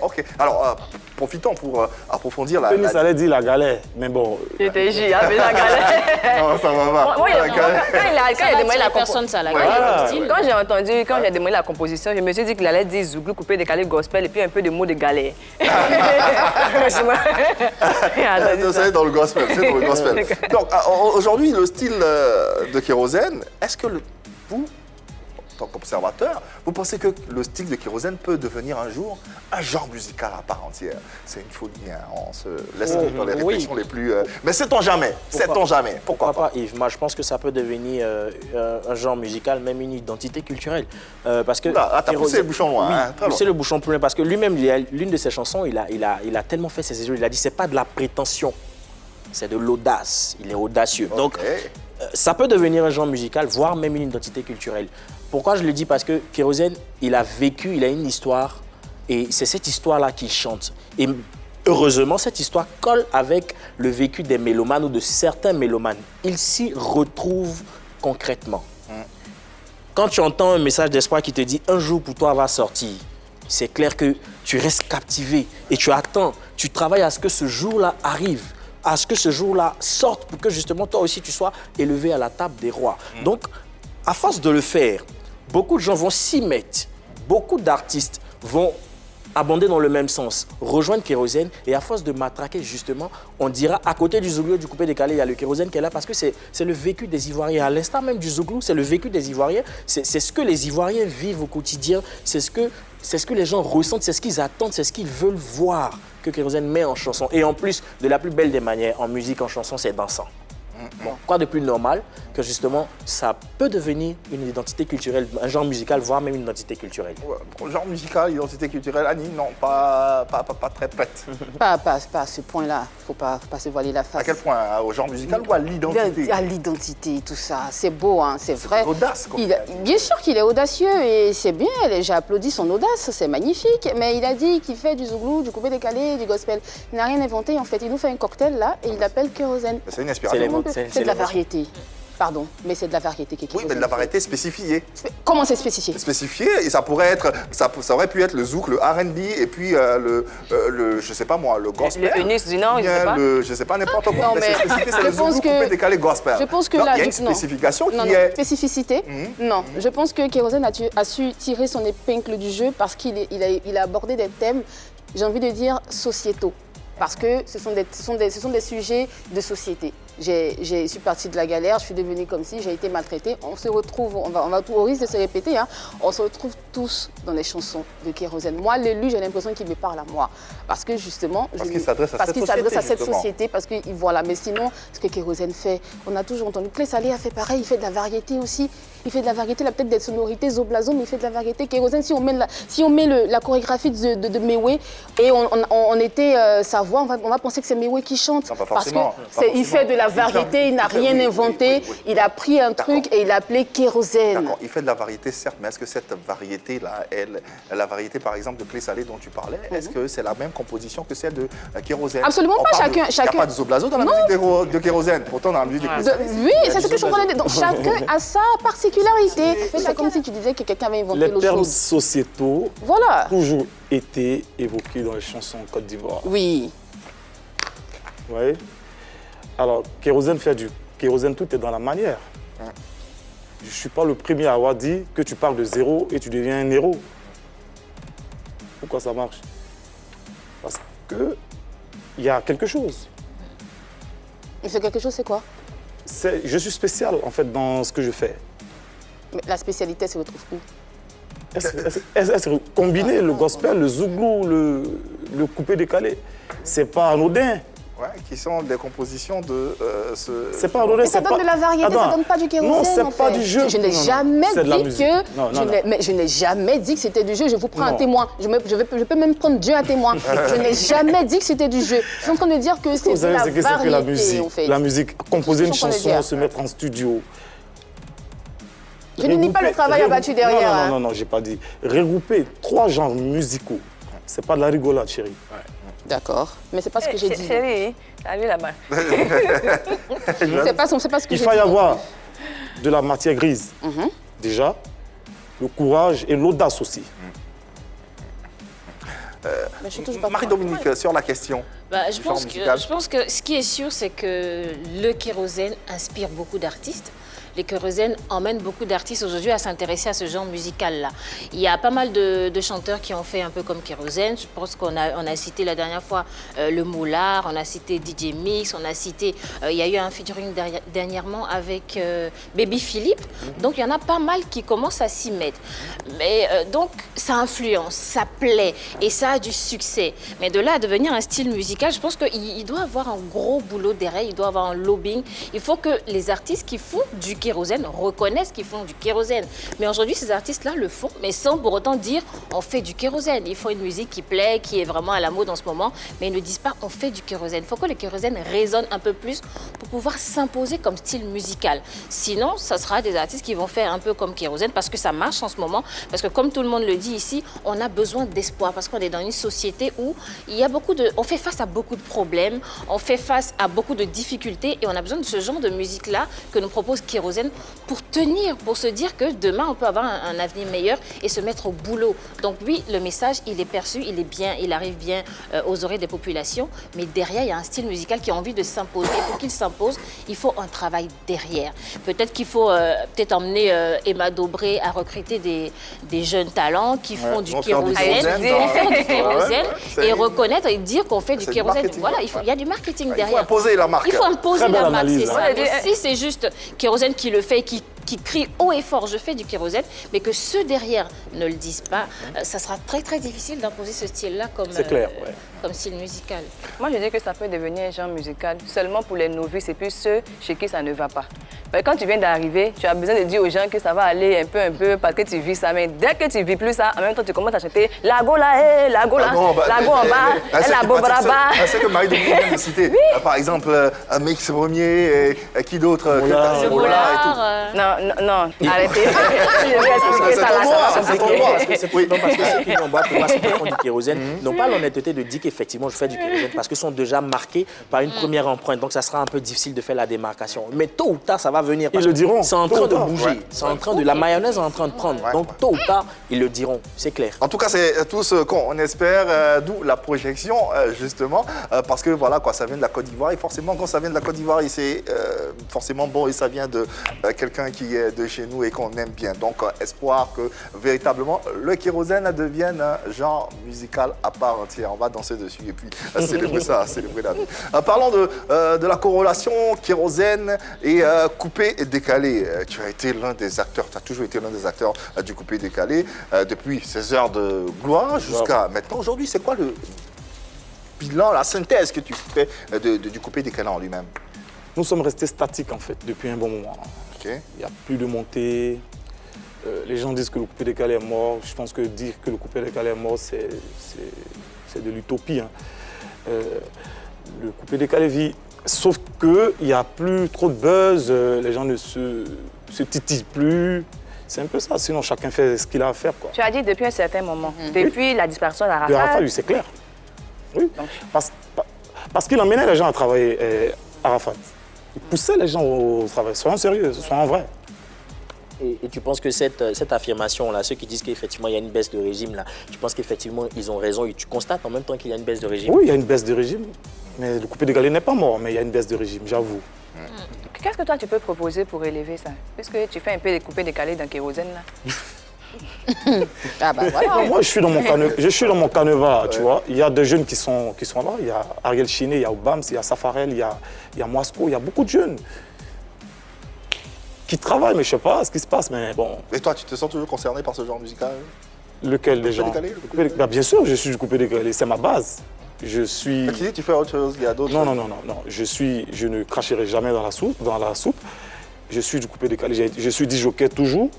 Ok. Alors, profitons pour approfondir la. Pénis allait dire la galère, mais bon. J'étais J, avec la galère. Non, ça va pas. Moi, La galère. quand il a Ça va demandé la attirer personne, ça, la Ouais. gueule, Voilà. le style. Quand j'ai entendu, quand j'ai demandé la composition, je me suis dit qu'il allait dire zouglou, coupé, décalé, gospel et puis un peu de mots de galère. C'est dans le gospel, c'est dans le gospel. Donc, aujourd'hui, le style de kérosène, est-ce que vous, tant qu'observateur, vous pensez que le style de Kérosène peut devenir un jour un genre musical à part entière? C'est une folie, hein. On se laisse dans les réflexions les plus... Mais sait-on jamais? Sait-on jamais? Pourquoi pas, Yves? Moi, je pense que ça peut devenir un genre musical, même une identité culturelle. Parce que t'as poussé le bouchon loin. Oui, hein, très poussé loin. le bouchon plus loin. Parce que lui-même, l'une de ses chansons, il a tellement fait ses études. Il a dit, c'est pas de la prétention, c'est de l'audace. Il est audacieux. Donc, ça peut devenir un genre musical, voire même une identité culturelle. Pourquoi je le dis? Parce que Kérosène, il a vécu, il a une histoire, et c'est cette histoire-là qu'il chante. Et heureusement, cette histoire colle avec le vécu des mélomanes ou de certains mélomanes. Il s'y retrouve concrètement. Quand tu entends un message d'espoir qui te dit « un jour pour toi va sortir », c'est clair que tu restes captivé et tu attends, tu travailles à ce que ce jour-là arrive, à ce que ce jour-là sorte pour que justement toi aussi tu sois élevé à la table des rois. Donc, à force de le faire, beaucoup de gens vont s'y mettre, beaucoup d'artistes vont abonder dans le même sens, rejoindre Kérosène, et à force de matraquer justement, on dira à côté du Zouglou, du coupé décalé, il y a le Kérosène qui est là parce que c'est le vécu des Ivoiriens. À l'instant même du Zouglou, c'est le vécu des Ivoiriens, c'est ce que les Ivoiriens vivent au quotidien, c'est ce que les gens ressentent, c'est ce qu'ils attendent, c'est ce qu'ils veulent voir que Kérosène met en chanson. Et en plus, de la plus belle des manières, en musique, en chanson, c'est dansant. Bon, quoi de plus normal que justement, ça peut devenir une identité culturelle, un genre musical, voire même une identité culturelle. Ouais, genre musical, identité culturelle, Annie, non, pas très prête. Pas à ce point-là. Faut pas se voiler la face. À quel point? Au genre musical ou à l'identité? À l'identité, tout ça. C'est beau, hein, c'est vrai. Audace, quoi. Bien sûr qu'il est audacieux et c'est bien. J'ai applaudi son audace, c'est magnifique. Mais il a dit qu'il fait du zouglou, du coupé décalé, du gospel. Il n'a rien inventé en fait. Il nous fait un cocktail là et il l'appelle Kérosène. C'est une inspiration. C'est de la variété. Pardon, mais c'est de la variété qui est Oui, mais de la variété spécifiée. Comment c'est spécifié? Spécifié, et ça pourrait être, ça aurait pu être le zouk, le R&B, et puis je sais pas moi, le gospel. Le Eunice du Nord, je sais pas. Je sais pas, n'importe quoi. Non, mais mais c'est spécifié, c'est je le pense zouk que- coupé décalé gospel. Je pense que non, là, il y a une non. spécification Non, qui non, est... spécificité. Non, je pense que Kérosène a su tirer son épingle du jeu parce qu'il a abordé des thèmes, j'ai envie de dire, sociétaux. Parce que ce sont des sujets de société. Je suis partie de la galère, je suis devenue comme si, j'ai été maltraitée. On se retrouve, on va au risque de se répéter, hein, on se retrouve tous dans les chansons de Kérosène. Moi, l'élu, j'ai l'impression qu'il me parle à moi. Parce que justement, Parce qu'il s'adresse à cette société, société, parce que voilà. Mais sinon, ce que Kérosène fait, on a toujours entendu. Clé Salé a fait pareil, il fait de la variété aussi. Il fait de la variété, il a peut-être des sonorités Zoblazo, mais il fait de la variété. Kérosène, si on met la chorégraphie de Mewé et on était sa voix, on va penser que c'est Mewé qui chante. Non, pas parce forcément, que il fait de la variété, il n'a rien inventé. oui. Il a pris un truc et il l'a appelé Kérosène. D'accord, il fait de la variété, certes, mais est-ce que cette variété-là, la variété par exemple de Clé Salé dont tu parlais, est-ce que c'est la même composition que celle de Kérosène? Absolument On pas, parle chacun- Il n'y a pas de Zoblazo dans la musique de Kérosène, pourtant dans la musique de Clé Salé. Oui, c'est ce que je suis en train de dire. Donc chacun a sa particularité. C'est comme si tu disais que quelqu'un avait inventé Les l'eau termes chaude. sociétaux Voilà. ont toujours été évoqués dans les chansons en Côte d'Ivoire. Oui. Vous voyez? Alors, Kérosène fait du Kérosène, tout est dans la manière. Je ne suis pas le premier à avoir dit que tu parles de zéro et tu deviens un héros. Pourquoi ça marche? Parce qu'il y a quelque chose. Il fait quelque chose, c'est quoi? Je suis spécial, en fait, dans ce que je fais. Mais la spécialité se retrouve où? Combiner le gospel, le zouglou, le coupé décalé, c'est pas anodin. Ouais, qui sont des compositions de ce... C'est pas anodin. Mais ça donne de la variété, ça donne pas du kérosène. Non, c'est en pas fait. du jeu. Je n'ai Non, non, jamais c'est de la dit musique. que. Non, non, non. Mais je n'ai jamais dit que c'était du jeu. Je vous prends un Non. témoin. Je peux même prendre Dieu à témoin. Je n'ai jamais dit que c'était du jeu. Je suis en train de dire que c'est Vous de savez la ce que c'est que la variété, musique. en fait. La musique, composer une Je suis en train de chanson, dire. se mettre en studio. Je ne nie pas le travail abattu derrière. Non, hein. non, non, j'ai pas dit. Regrouper 3 genres musicaux, c'est pas de la rigolade, chérie. D'accord. Mais c'est pas ce que j'ai dit. Chérie, allez là-bas. C'est pas ce que Il j'ai faut y dit. avoir de la matière grise, déjà, le courage et l'audace aussi. Mais je suis toujours pas Marie-Dominique, sur la question, Je pense que ce qui est sûr, c'est que le kérosène inspire beaucoup d'artistes. Les kérosènes emmènent beaucoup d'artistes aujourd'hui à s'intéresser à ce genre musical-là. Il y a pas mal de chanteurs qui ont fait un peu comme kérosène. Je pense qu'on a cité la dernière fois le Moulard, on a cité DJ Mix, on a cité... il y a eu un featuring dernièrement avec Baby Philippe. Donc, il y en a pas mal qui commencent à s'y mettre. Mais donc, ça influence, ça plaît et ça a du succès. Mais de là à devenir un style musical, je pense qu'il doit avoir un gros boulot derrière, il doit avoir un lobbying. Il faut que les artistes qui font du kérosène reconnaissent qu'ils font du kérosène. Mais aujourd'hui, ces artistes-là le font, mais sans pour autant dire on fait du kérosène. Il faut une musique qui plaît, qui est vraiment à la mode en ce moment, mais ils ne disent pas on fait du kérosène. Il faut que le kérosène résonne un peu plus pour pouvoir s'imposer comme style musical. Sinon, ça sera des artistes qui vont faire un peu comme kérosène parce que ça marche en ce moment. Parce que comme tout le monde le dit ici, on a besoin d'espoir parce qu'on est dans une société où il y a on fait face à beaucoup de problèmes, on fait face à beaucoup de difficultés et on a besoin de ce genre de musique-là que nous propose kérosène pour tenir, pour se dire que demain on peut avoir un avenir meilleur et se mettre au boulot. Donc oui, le message, il est perçu, il est bien, il arrive bien aux oreilles des populations, mais derrière, il y a un style musical qui a envie de s'imposer. Et pour qu'il s'impose, il faut un travail derrière. Peut-être qu'il faut emmener Emma Dobré à recruter des jeunes talents qui font du kérosène, et reconnaître et dire qu'on fait du kérosène. Voilà, il y a du marketing derrière. Il faut imposer la marque. Il faut imposer la marque, c'est ça. Ouais, Mais si c'est juste kérosène qui le fait, qui crie haut et fort, je fais du kérosène, mais que ceux derrière ne le disent pas, ça sera très très difficile d'imposer ce style-là comme style musical. Moi, je dis que ça peut devenir un genre musical seulement pour les novices et puis ceux chez qui ça ne va pas. Mais quand tu viens d'arriver, tu as besoin de dire aux gens que ça va aller un peu parce que tu vis ça. Mais dès que tu ne vis plus ça, en même temps, tu commences à chanter Lago là, Lago là, Lago en bas, la Bobraba. C'est que Marie Dominique vient de citer. Par exemple, Mix Premier, qui d'autre? Le Moulard. Non, arrêtez. Je vais expliquer ça là, ça va compliquer. Parce que ceux qui n'ont pas font du kérosène n'ont pas l'honnêteté de dire qu'effectivement je fais du kérosène parce qu'ils sont déjà marqués par une première empreinte. Donc ça sera un peu difficile de faire la démarcation. Mais tôt ou tard, ça va venir. Parce ils le diront. C'est en train de bouger. C'est en train de... La mayonnaise est en train de prendre. Donc tôt ou tard, ils le diront. C'est clair. En tout cas, c'est tout ce qu'on espère, d'où la projection, justement. Parce que voilà, quoi, ça vient de la Côte d'Ivoire. Et forcément, quand ça vient de la Côte d'Ivoire, c'est forcément bon et ça vient de quelqu'un qui est de chez nous et qu'on aime bien. Donc, espoir que véritablement le kérosène devienne un genre musical à part entière. On va danser dessus et puis célébrer ça, célébrer la vie. Parlons de la corrélation kérosène et coupé et décalé. Tu as été l'un des acteurs, tu as toujours été l'un des acteurs du coupé et décalé depuis ces heures de gloire jusqu'à maintenant. Aujourd'hui, c'est quoi le bilan, la synthèse que tu fais du coupé et décalé en lui-même? Nous sommes restés statiques en fait depuis un bon moment. Okay. Il n'y a plus de montée. Les gens disent que le coupé décalé est mort. Je pense que dire que le coupé décalé est mort, c'est de l'utopie. Hein. Le coupé décalé vit, sauf qu'il n'y a plus trop de buzz, les gens ne se titillent plus. C'est un peu ça, sinon chacun fait ce qu'il a à faire. Quoi. Tu as dit depuis un certain moment, depuis la disparition d'Arafat. Arafat, oui, c'est clair. Oui, parce qu'il emmenait les gens à travailler, Arafat. Il poussait les gens au travail. Soyons sérieux, soyons vrais. Et tu penses que cette affirmation-là, ceux qui disent qu'effectivement il y a une baisse de régime, là, tu penses qu'effectivement ils ont raison et tu constates en même temps qu'il y a une baisse de régime? Oui, il y a une baisse de régime. Mais le coupé décalé n'est pas mort, mais il y a une baisse de régime, j'avoue. Qu'est-ce que toi tu peux proposer pour élever ça? Puisque tu fais un peu des coupés décalés dans kérosène là. Ah bah voilà. Moi, je suis dans mon canevas, tu vois. Il y a des jeunes qui sont là. Il y a Ariel Chiné, il y a Obams, il y a Safarel, il y a Moisco, il y a beaucoup de jeunes qui travaillent, mais je ne sais pas ce qui se passe, mais bon. Et toi, tu te sens toujours concerné par ce genre musical? Lequel des gens? Décalé, bah, bien sûr, je suis du coupé décalé, c'est ma base. Je suis... Tu dis tu fais autre chose, il y a d'autres... Non. Je ne cracherai jamais dans la soupe. Je suis du coupé décalé. Je suis disjockey toujours.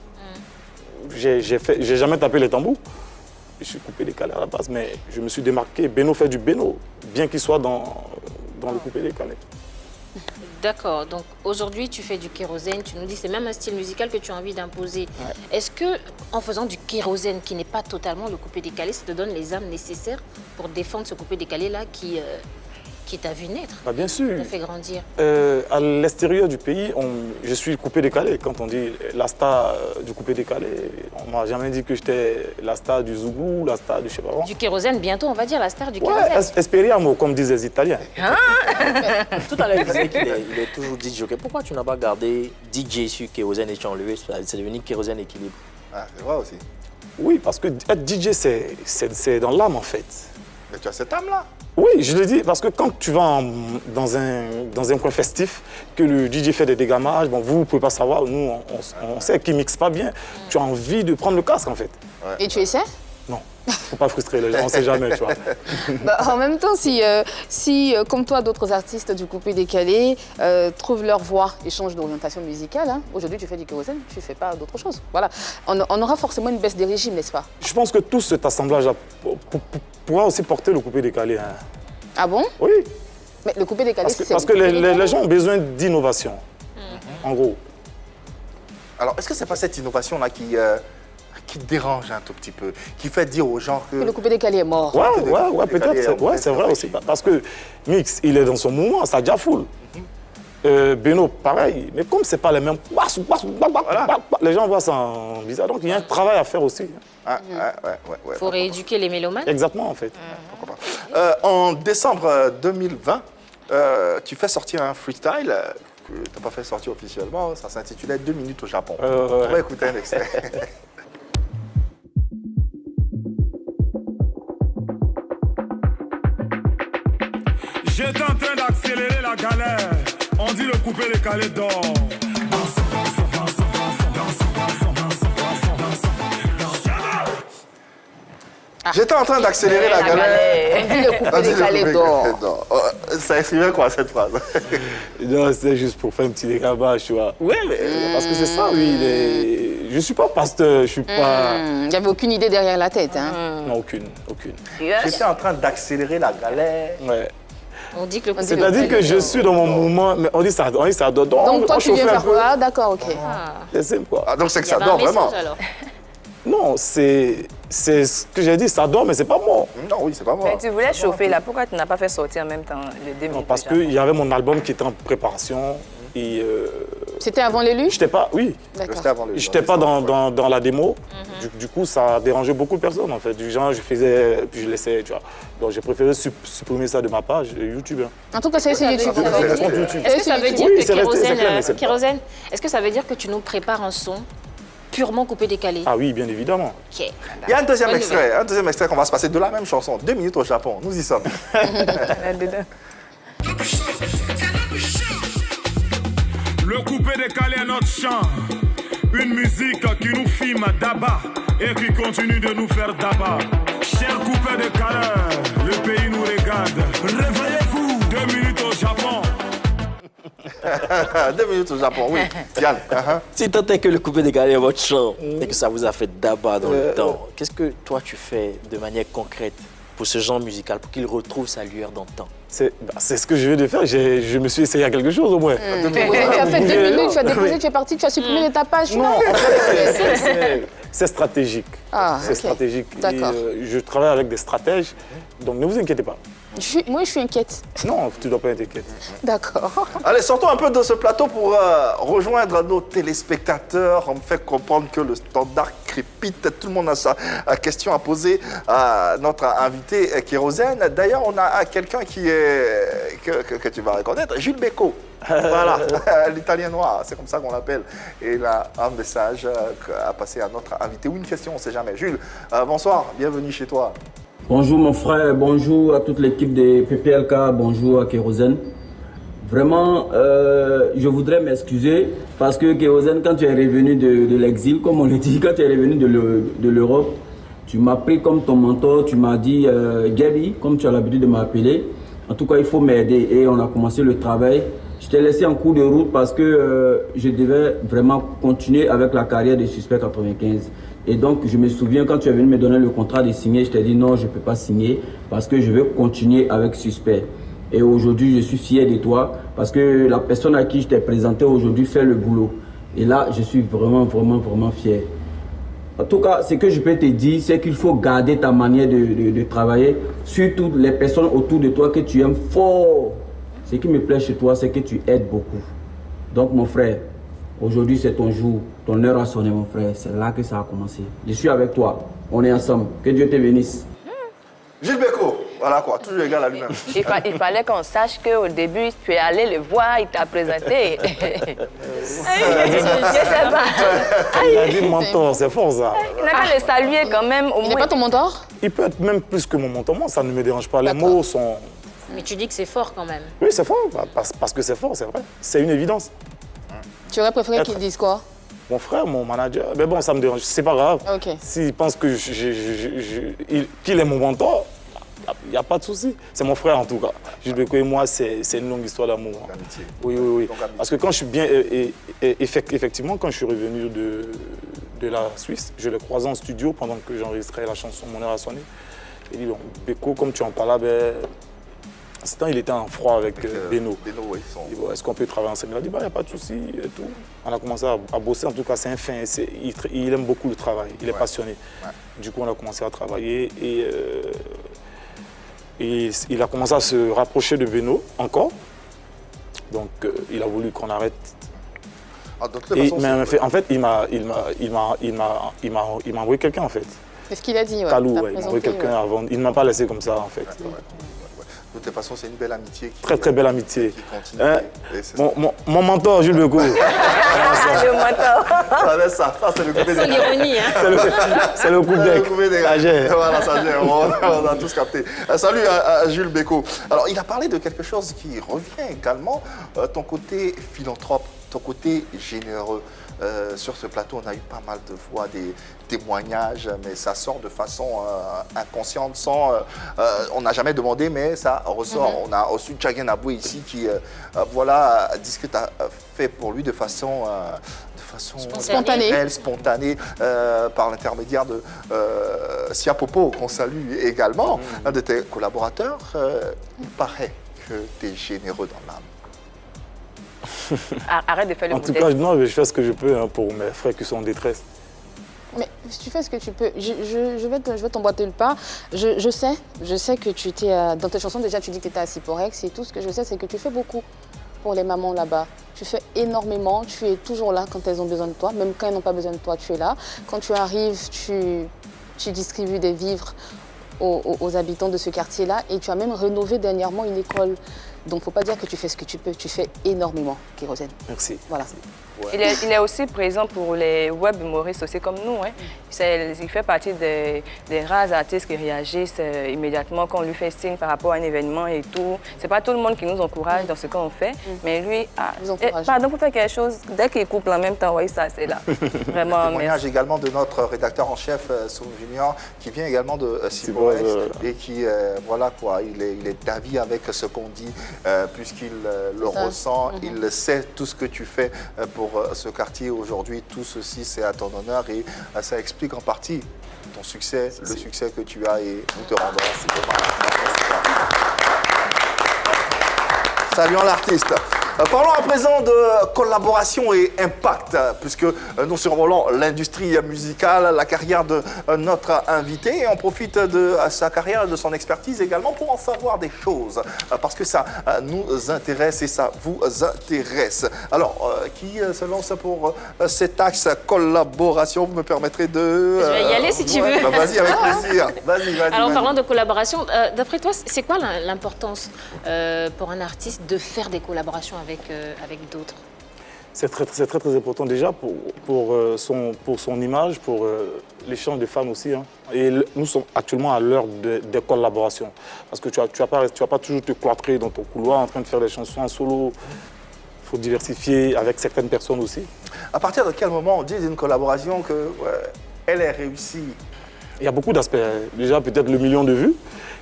J'ai jamais tapé les tambours. Je suis coupé décalé à la base, mais je me suis démarqué. Beno fait du Beno, bien qu'il soit dans le coupé décalé. D'accord, donc aujourd'hui tu fais du kérosène, tu nous dis c'est même un style musical que tu as envie d'imposer. Ouais. Est-ce que en faisant du kérosène qui n'est pas totalement le coupé décalé, ça te donne les armes nécessaires pour défendre ce coupé décalé là qui qui t'a vu naître, Bah, bien sûr. qui t'a fait grandir. À l'extérieur du pays, je suis coupé-décalé. Quand on dit la star du coupé-décalé, on m'a jamais dit que j'étais la star du Zougou, la star du je sais pas quoi. Du kérosène, bientôt, on va dire la star du Ouais, kérosène. esperiamo, comme disent les Italiens. Tout à l'heure, il disait qu'il est toujours DJ. Pourquoi tu n'as pas gardé DJ sur Kérosène et tu as enlevé, c'est devenu Kérosène Équilibre? Ah, c'est vrai aussi. Oui, parce que être DJ, c'est dans l'âme, en fait. Mais tu as cette âme-là. Oui, je le dis, parce que quand tu vas dans un coin festif, que le DJ fait des dégamages, bon, vous ne pouvez pas savoir, nous, on sait qu'il ne mixe pas bien. Tu as envie de prendre le casque, en fait. Et tu essaies? Non, il ne faut pas frustrer les gens, on ne sait jamais, tu vois. Bah, en même temps, si comme toi, d'autres artistes du coupé décalé trouvent leur voix et changent d'orientation musicale, hein, aujourd'hui tu fais du kérosène, tu ne fais pas d'autre chose. Voilà. On aura forcément une baisse des régimes, n'est-ce pas? Je pense que tout cet assemblage pourra aussi porter le coupé décalé. Hein. Ah bon? Oui, Mais le coupé décalé, c'est... parce que les gens ont besoin d'innovation, en gros. Alors, est-ce que c'est pas cette innovation-là qui dérange un tout petit peu, qui fait dire aux gens que... Le coupé décalé est mort. Ouais, peut-être, ouais, c'est vrai aussi. Parce que Mix, il est dans son mouvement, ça déjà full. Beno, pareil, mais comme c'est pas les mêmes, les gens voient ça en bizarre. Donc il y a un travail à faire aussi. Ah, ouais. Faut rééduquer les mélomanes. Exactement, en fait. Pourquoi pas. En décembre 2020, tu fais sortir un freestyle que tu n'as pas fait sortir officiellement. Ça s'intitulait 2 minutes au Japon. On va écouter un extrait. J'étais en train d'accélérer la galère. On dit le coupé décalé d'or. J'étais en train d'accélérer la galère. On dit le coupé décalé d'or. Ça exprimait quoi cette phrase? Non, c'est juste pour faire un petit dégabage, tu vois. Ouais, mais parce que c'est ça, oui. Je suis pas pasteur, je suis pas... Il n'y avait aucune idée derrière la tête. Hein. Non, aucune. J'étais en train d'accélérer la galère. Ouais. On dit que le C'est-à-dire que je suis dans mon mouvement, mais on dit ça adore. Donc toi, tu viens faire quoi? Ah, d'accord, ok. C'est simple, quoi. Ah, donc c'est que Il y ça avait dort un message, vraiment. alors. Non, c'est ce que j'ai dit, ça dort, mais c'est pas moi. Non, oui, c'est pas moi. Mais tu voulais chauffer là, pourquoi tu n'as pas fait sortir en même temps le 2 Non, minutes parce au Japon? qu'il y avait mon album qui était en préparation et C'était avant l'élu? j'étais pas, oui, D'accord. C'était avant le- j'étais pas dans la démo. Du coup, ça a dérangé beaucoup de personnes en fait. Du genre, je faisais, puis je laissais, tu vois. Donc j'ai préféré supprimer ça de ma page YouTube. Hein. En tout cas, c'est YouTube. Ça veut dire- YouTube. Est-ce que ça veut dire Oui, que c'est resté, c'est clair, mais c'est pas- Kérosène, est-ce que ça veut dire que tu nous prépares un son purement coupé décalé? Ah oui, bien évidemment. Ok. Il y a un deuxième Bonne extrait qu'on va se passer de la même chanson. 2 minutes au Japon. Nous y sommes. Là-dedans. Le coupé décalé est notre chant. Une musique qui nous filme d'abat et qui continue de nous faire d'abat. Cher coupé décalé, le pays nous regarde. Réveillez-vous, 2 minutes au Japon. 2 minutes au Japon, oui. Yann. Si tant est que le coupé décalé est votre chant et que ça vous a fait d'abat dans le temps, qu'est-ce que toi tu fais de manière concrète pour ce genre musical, pour qu'il retrouve sa lueur dans le temps? C'est ce que je viens de faire. Je me suis essayé à quelque chose au moins. Tu as fait 2 minutes, tu as déposé, tu es parti, tu as supprimé de ta page. Non, en fait, c'est stratégique. Ah, C'est ok. stratégique. D'accord. Et, je travaille avec des stratèges, donc ne vous inquiétez pas. Moi, je suis inquiète. Non, tu ne dois pas être inquiète. D'accord. Allez, sortons un peu de ce plateau pour rejoindre nos téléspectateurs. On me fait comprendre que le standard crépite. Tout le monde a sa question à poser à notre invité Kérosène. D'ailleurs, on a quelqu'un que tu vas reconnaître, Jules Bécaud. Voilà, l'italien noir, c'est comme ça qu'on l'appelle. Et il a un message à passer à notre invité ou une question, on ne sait jamais. Jules, bonsoir, bienvenue chez toi. Bonjour mon frère, bonjour à toute l'équipe de PPLK, bonjour à Kérosène. Vraiment, je voudrais m'excuser parce que Kérosène, quand tu es revenu de l'exil, comme on le dit, quand tu es revenu de l'Europe, tu m'as pris comme ton mentor, tu m'as dit Gaby, comme tu as l'habitude de m'appeler. En tout cas, il faut m'aider et on a commencé le travail. Je t'ai laissé en cours de route parce que je devais vraiment continuer avec la carrière de Suspect 95. Et donc, je me souviens quand tu es venu me donner le contrat de signer, je t'ai dit non, je ne peux pas signer parce que je veux continuer avec Suspect. Et aujourd'hui, je suis fier de toi parce que la personne à qui je t'ai présenté aujourd'hui fait le boulot. Et là, je suis vraiment fier. En tout cas, ce que je peux te dire, c'est qu'il faut garder ta manière de travailler, surtout les personnes autour de toi que tu aimes fort. Ce qui me plaît chez toi, c'est que tu aides beaucoup. Donc mon frère, aujourd'hui c'est ton jour, ton heure a sonné mon frère, c'est là que ça a commencé. Je suis avec toi, on est ensemble, que Dieu te bénisse. Gilles Bécaud, voilà quoi, toujours égal à lui-même. Il fallait qu'on sache qu'au début, tu es allé le voir, il t'a présenté. Je sais pas. Il a dit mentor, c'est fort ça. Il n'a qu'à le saluer quand même. Au Il n'est moins. pas ton mentor? Il peut être même plus que mon mentor, moi ça ne me dérange pas. Les mots sont... Mais tu dis que c'est fort quand même. Oui, c'est fort, parce que c'est fort, c'est vrai. C'est une évidence. Tu aurais préféré qu'il dise quoi? Mon frère, mon manager, mais bon, ça me dérange, c'est pas grave. Ok. S'il pense que qu'il est mon mentor, il n'y a pas de souci. C'est mon frère en tout cas. Gilles Bécaud et moi, c'est une longue histoire d'amour. D'amitié. Oui, oui, oui. Parce que quand je suis bien, effectivement, quand je suis revenu de la Suisse, je l'ai croisé en studio pendant que j'enregistrais la chanson Mon heure a sonné. Il dit, bon, Bécaud, comme tu en parlais, ben, à ce temps, il était en froid avec Beno. Beno, oui. Il dit, bon, est-ce qu'on peut travailler ensemble? Il a dit, il n'y a pas de souci et tout. On a commencé à bosser, en tout cas, c'est un fin. Il aime beaucoup le travail, il est passionné. Ouais. Du coup, on a commencé à travailler et il a commencé à se rapprocher de Beno encore. Donc, il a voulu qu'on arrête. Ah, de toute façon, Mais en fait, il m'a envoyé quelqu'un, en fait. C'est ce qu'il a dit, ouais. Talou, T'as ouais, il m'a présenté, envoyé quelqu'un ouais. avant. Il ne m'a pas laissé comme ça, en fait. de toute façon, c'est une belle amitié. Très, très belle amitié. Qui continue. Et c'est ça. Mon mentor, Gilles Bécaud. Le mentor. Ça, c'est le coupé C'est des l'ironie, hein. C'est le coup d'ec. Ça gère. Voilà, ça gère. On a tous capté. Salut à Gilles Bécaud. Alors, il a parlé de quelque chose qui revient également, ton côté philanthrope, ton côté généreux. Sur ce plateau, on a eu pas mal de fois des témoignages, mais ça sort de façon inconsciente, sans... on n'a jamais demandé, mais ça ressort. On a reçu Tchagen Aboué ici qui, voilà, dit ce que tu as fait pour lui de façon spontanée, par l'intermédiaire de Sia Popo, qu'on salue également, un de tes collaborateurs. Il paraît que tu es généreux dans l'âme. Arrête de faire le En tout modèle. cas, non, je fais ce que je peux pour mes frères qui sont en détresse. Mais tu fais ce que tu peux. Je vais t'emboîter le pas. Je sais que tu étais... dans tes chansons, déjà, tu dis que tu étais à Cyporex et tout. Ce que je sais, c'est que tu fais beaucoup pour les mamans là-bas. Tu fais énormément. Tu es toujours là quand elles ont besoin de toi. Même quand elles n'ont pas besoin de toi, tu es là. Quand tu arrives, tu distribues des vivres aux habitants de ce quartier-là. Et tu as même rénové dernièrement une école. Donc, il ne faut pas dire que tu fais ce que tu peux. Tu fais énormément, Kérosène. Merci. Voilà. Ouais. Il est aussi présent pour les web humoristes aussi comme nous. Hein. Il fait partie des rares artistes qui réagissent immédiatement quand on lui fait signe par rapport à un événement et tout. C'est pas tout le monde qui nous encourage dans ce qu'on fait, mais lui, pardon, pour faire quelque chose, dès qu'il coupe en même temps, oui, ça c'est là. Vraiment, Témoignage merci. également de notre rédacteur en chef, Soum Junior, qui vient également de Cyporex et qui, voilà quoi, il est d'avis avec ce qu'on dit, puisqu'il le ressent, il sait tout ce que tu fais pour ce quartier aujourd'hui. Tout ceci, c'est à ton honneur et ça explique en partie ton succès, le succès que tu as et nous te rendons. Saluons l'artiste. Parlons à présent de collaboration et impact, puisque nous survolons l'industrie musicale, la carrière de notre invité, et on profite de sa carrière et de son expertise également pour en savoir des choses, parce que ça nous intéresse et ça vous intéresse. Alors, qui se lance pour cet axe collaboration? Vous me permettrez de... Je vais y aller si tu veux. Bah, vas-y, avec plaisir. Vas-y. Alors, en parlant de collaboration, d'après toi, c'est quoi l'importance pour un artiste de faire des collaborations avec d'autres? C'est très important déjà pour son image, pour l'échange des fans aussi. Hein. Et nous sommes actuellement à l'heure des collaborations. Parce que tu vas pas toujours te cloîtrer dans ton couloir en train de faire des chansons en solo. Il faut diversifier avec certaines personnes aussi. À partir de quel moment on dit d'une collaboration qu'elle est réussie? Il y a beaucoup d'aspects. Déjà, peut-être le million de vues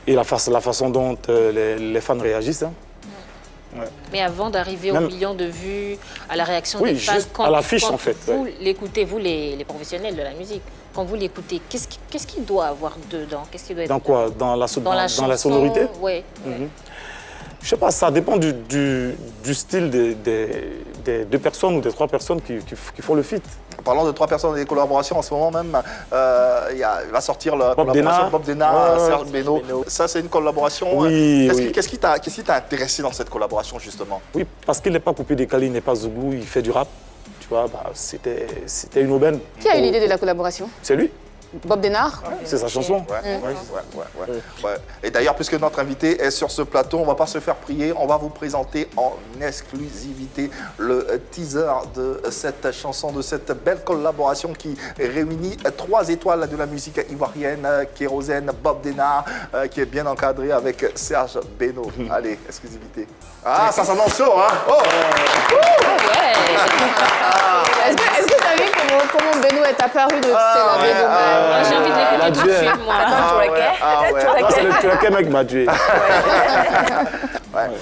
et la façon dont les fans réagissent. Hein. Ouais. Mais avant d'arriver au million de vues, à la réaction des fans, juste à l'affiche en fait. Vous l'écoutez, vous les professionnels de la musique, quand vous l'écoutez, qu'est-ce qu'il doit avoir dedans? Qu'est-ce qu'il doit être dans quoi? Dans la sonorité? Oui. Je sais pas, ça dépend du style des 2 personnes ou des 3 personnes qui font le feat. Parlant de 3 personnes et des collaborations, en ce moment même, il va sortir la collaboration Bob Denard, Serge Beno. Ça, c'est une collaboration. Oui, Qu'est-ce qui t'a intéressé dans cette collaboration, justement? Oui, parce qu'il n'est pas coupé décalé, il n'est pas Zouglou, il fait du rap. Tu vois, c'était une aubaine. Qui a eu l'idée de la collaboration? C'est lui. Bob Denard? C'est sa chanson. Ouais. Et d'ailleurs, puisque notre invité est sur ce plateau, on ne va pas se faire prier, on va vous présenter en exclusivité le teaser de cette chanson, de cette belle collaboration qui réunit 3 étoiles de la musique ivoirienne, Kérosène, Bob Denard, qui est bien encadré avec Serge Beno. Allez, exclusivité. Ah, ça s'annonce chaud, hein? Oh! Est-ce que tu as vu comment Beno est apparu de J'ai envie de l'écouter tout de suite, moi. C'est le truquet mec m'a tué.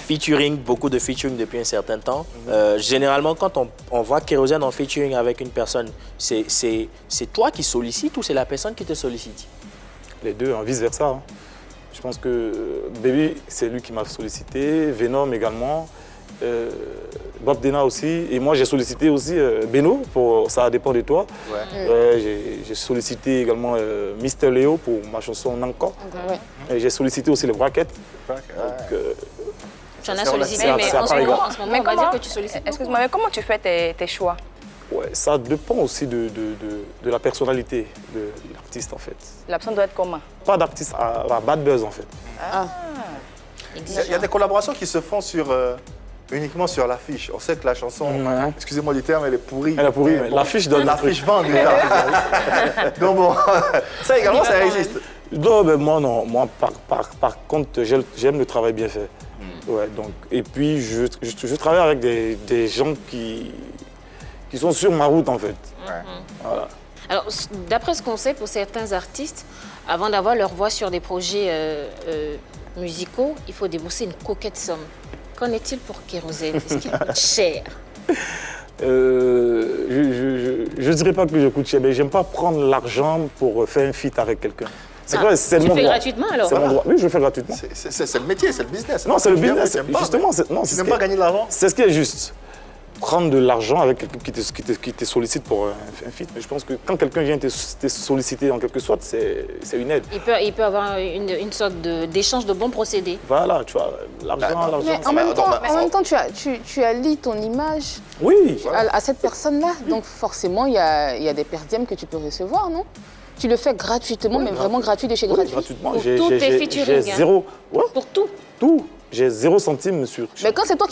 Featuring, beaucoup de featuring depuis un certain temps. Généralement, quand on voit Kérosène en featuring avec une personne, c'est toi qui sollicites ou c'est la personne qui te sollicite? Les deux, hein, vice-versa. Hein. Je pense que Baby, c'est lui qui m'a sollicité, Venom également, Bob Denard aussi. Et moi, j'ai sollicité aussi Beno pour Ça dépend de toi. J'ai sollicité également Mr. Léo pour ma chanson Nanko. Et j'ai sollicité aussi les Braquettes. J'en ai sollicité, mais en ce moment, on va dire que tu sollicites. Excuse-moi, mais comment tu fais tes choix? Ouais, ça dépend aussi de la personnalité de l'artiste en fait. La personne doit être comment? Pas d'artiste à bad buzz en fait. Il y a des collaborations qui se font uniquement sur l'affiche. On sait que la chanson, excusez-moi du terme, elle est pourrie. Elle est pourrie, mais l'affiche donne l'affiche vend déjà. Donc bon, ça également, ça existe. Non, mais moi non. Moi, par contre, j'aime le travail bien fait. Ouais, donc, et puis, je travaille avec des gens qui sont sur ma route, en fait. Voilà. Alors, d'après ce qu'on sait, pour certains artistes, avant d'avoir leur voix sur des projets musicaux, il faut débourser une coquette somme. Qu'en est-il pour Kérosène? Est-ce qu'il coûte cher? Je dirais pas que je coûte cher, mais j'aime pas prendre l'argent pour faire un feat avec quelqu'un. C'est quoi, c'est mon droit. Tu fais gratuitement alors? C'est mon droit. Oui, je le fais gratuitement. C'est le métier, c'est le business. Non, c'est le business. Justement, tu n'aimes pas gagner de l'argent? C'est ce qui est juste. Prendre de l'argent avec quelqu'un qui te sollicite pour un feat. Mais je pense que quand quelqu'un vient te solliciter en quelque sorte, c'est une aide. Il peut avoir une sorte d'échange de bons procédés. Voilà, tu vois, l'argent. Mais en même temps, tu allies ton image à cette personne-là. Donc forcément, il y a des perdièmes que tu peux recevoir, non? Tu le fais gratuitement, mais vraiment gratuit de chez gratuit. Gratuitement. Pour tous tes featuring. J'ai zéro. Pour tout. Tout. J'ai 0 centime sur. Mais quand c'est toi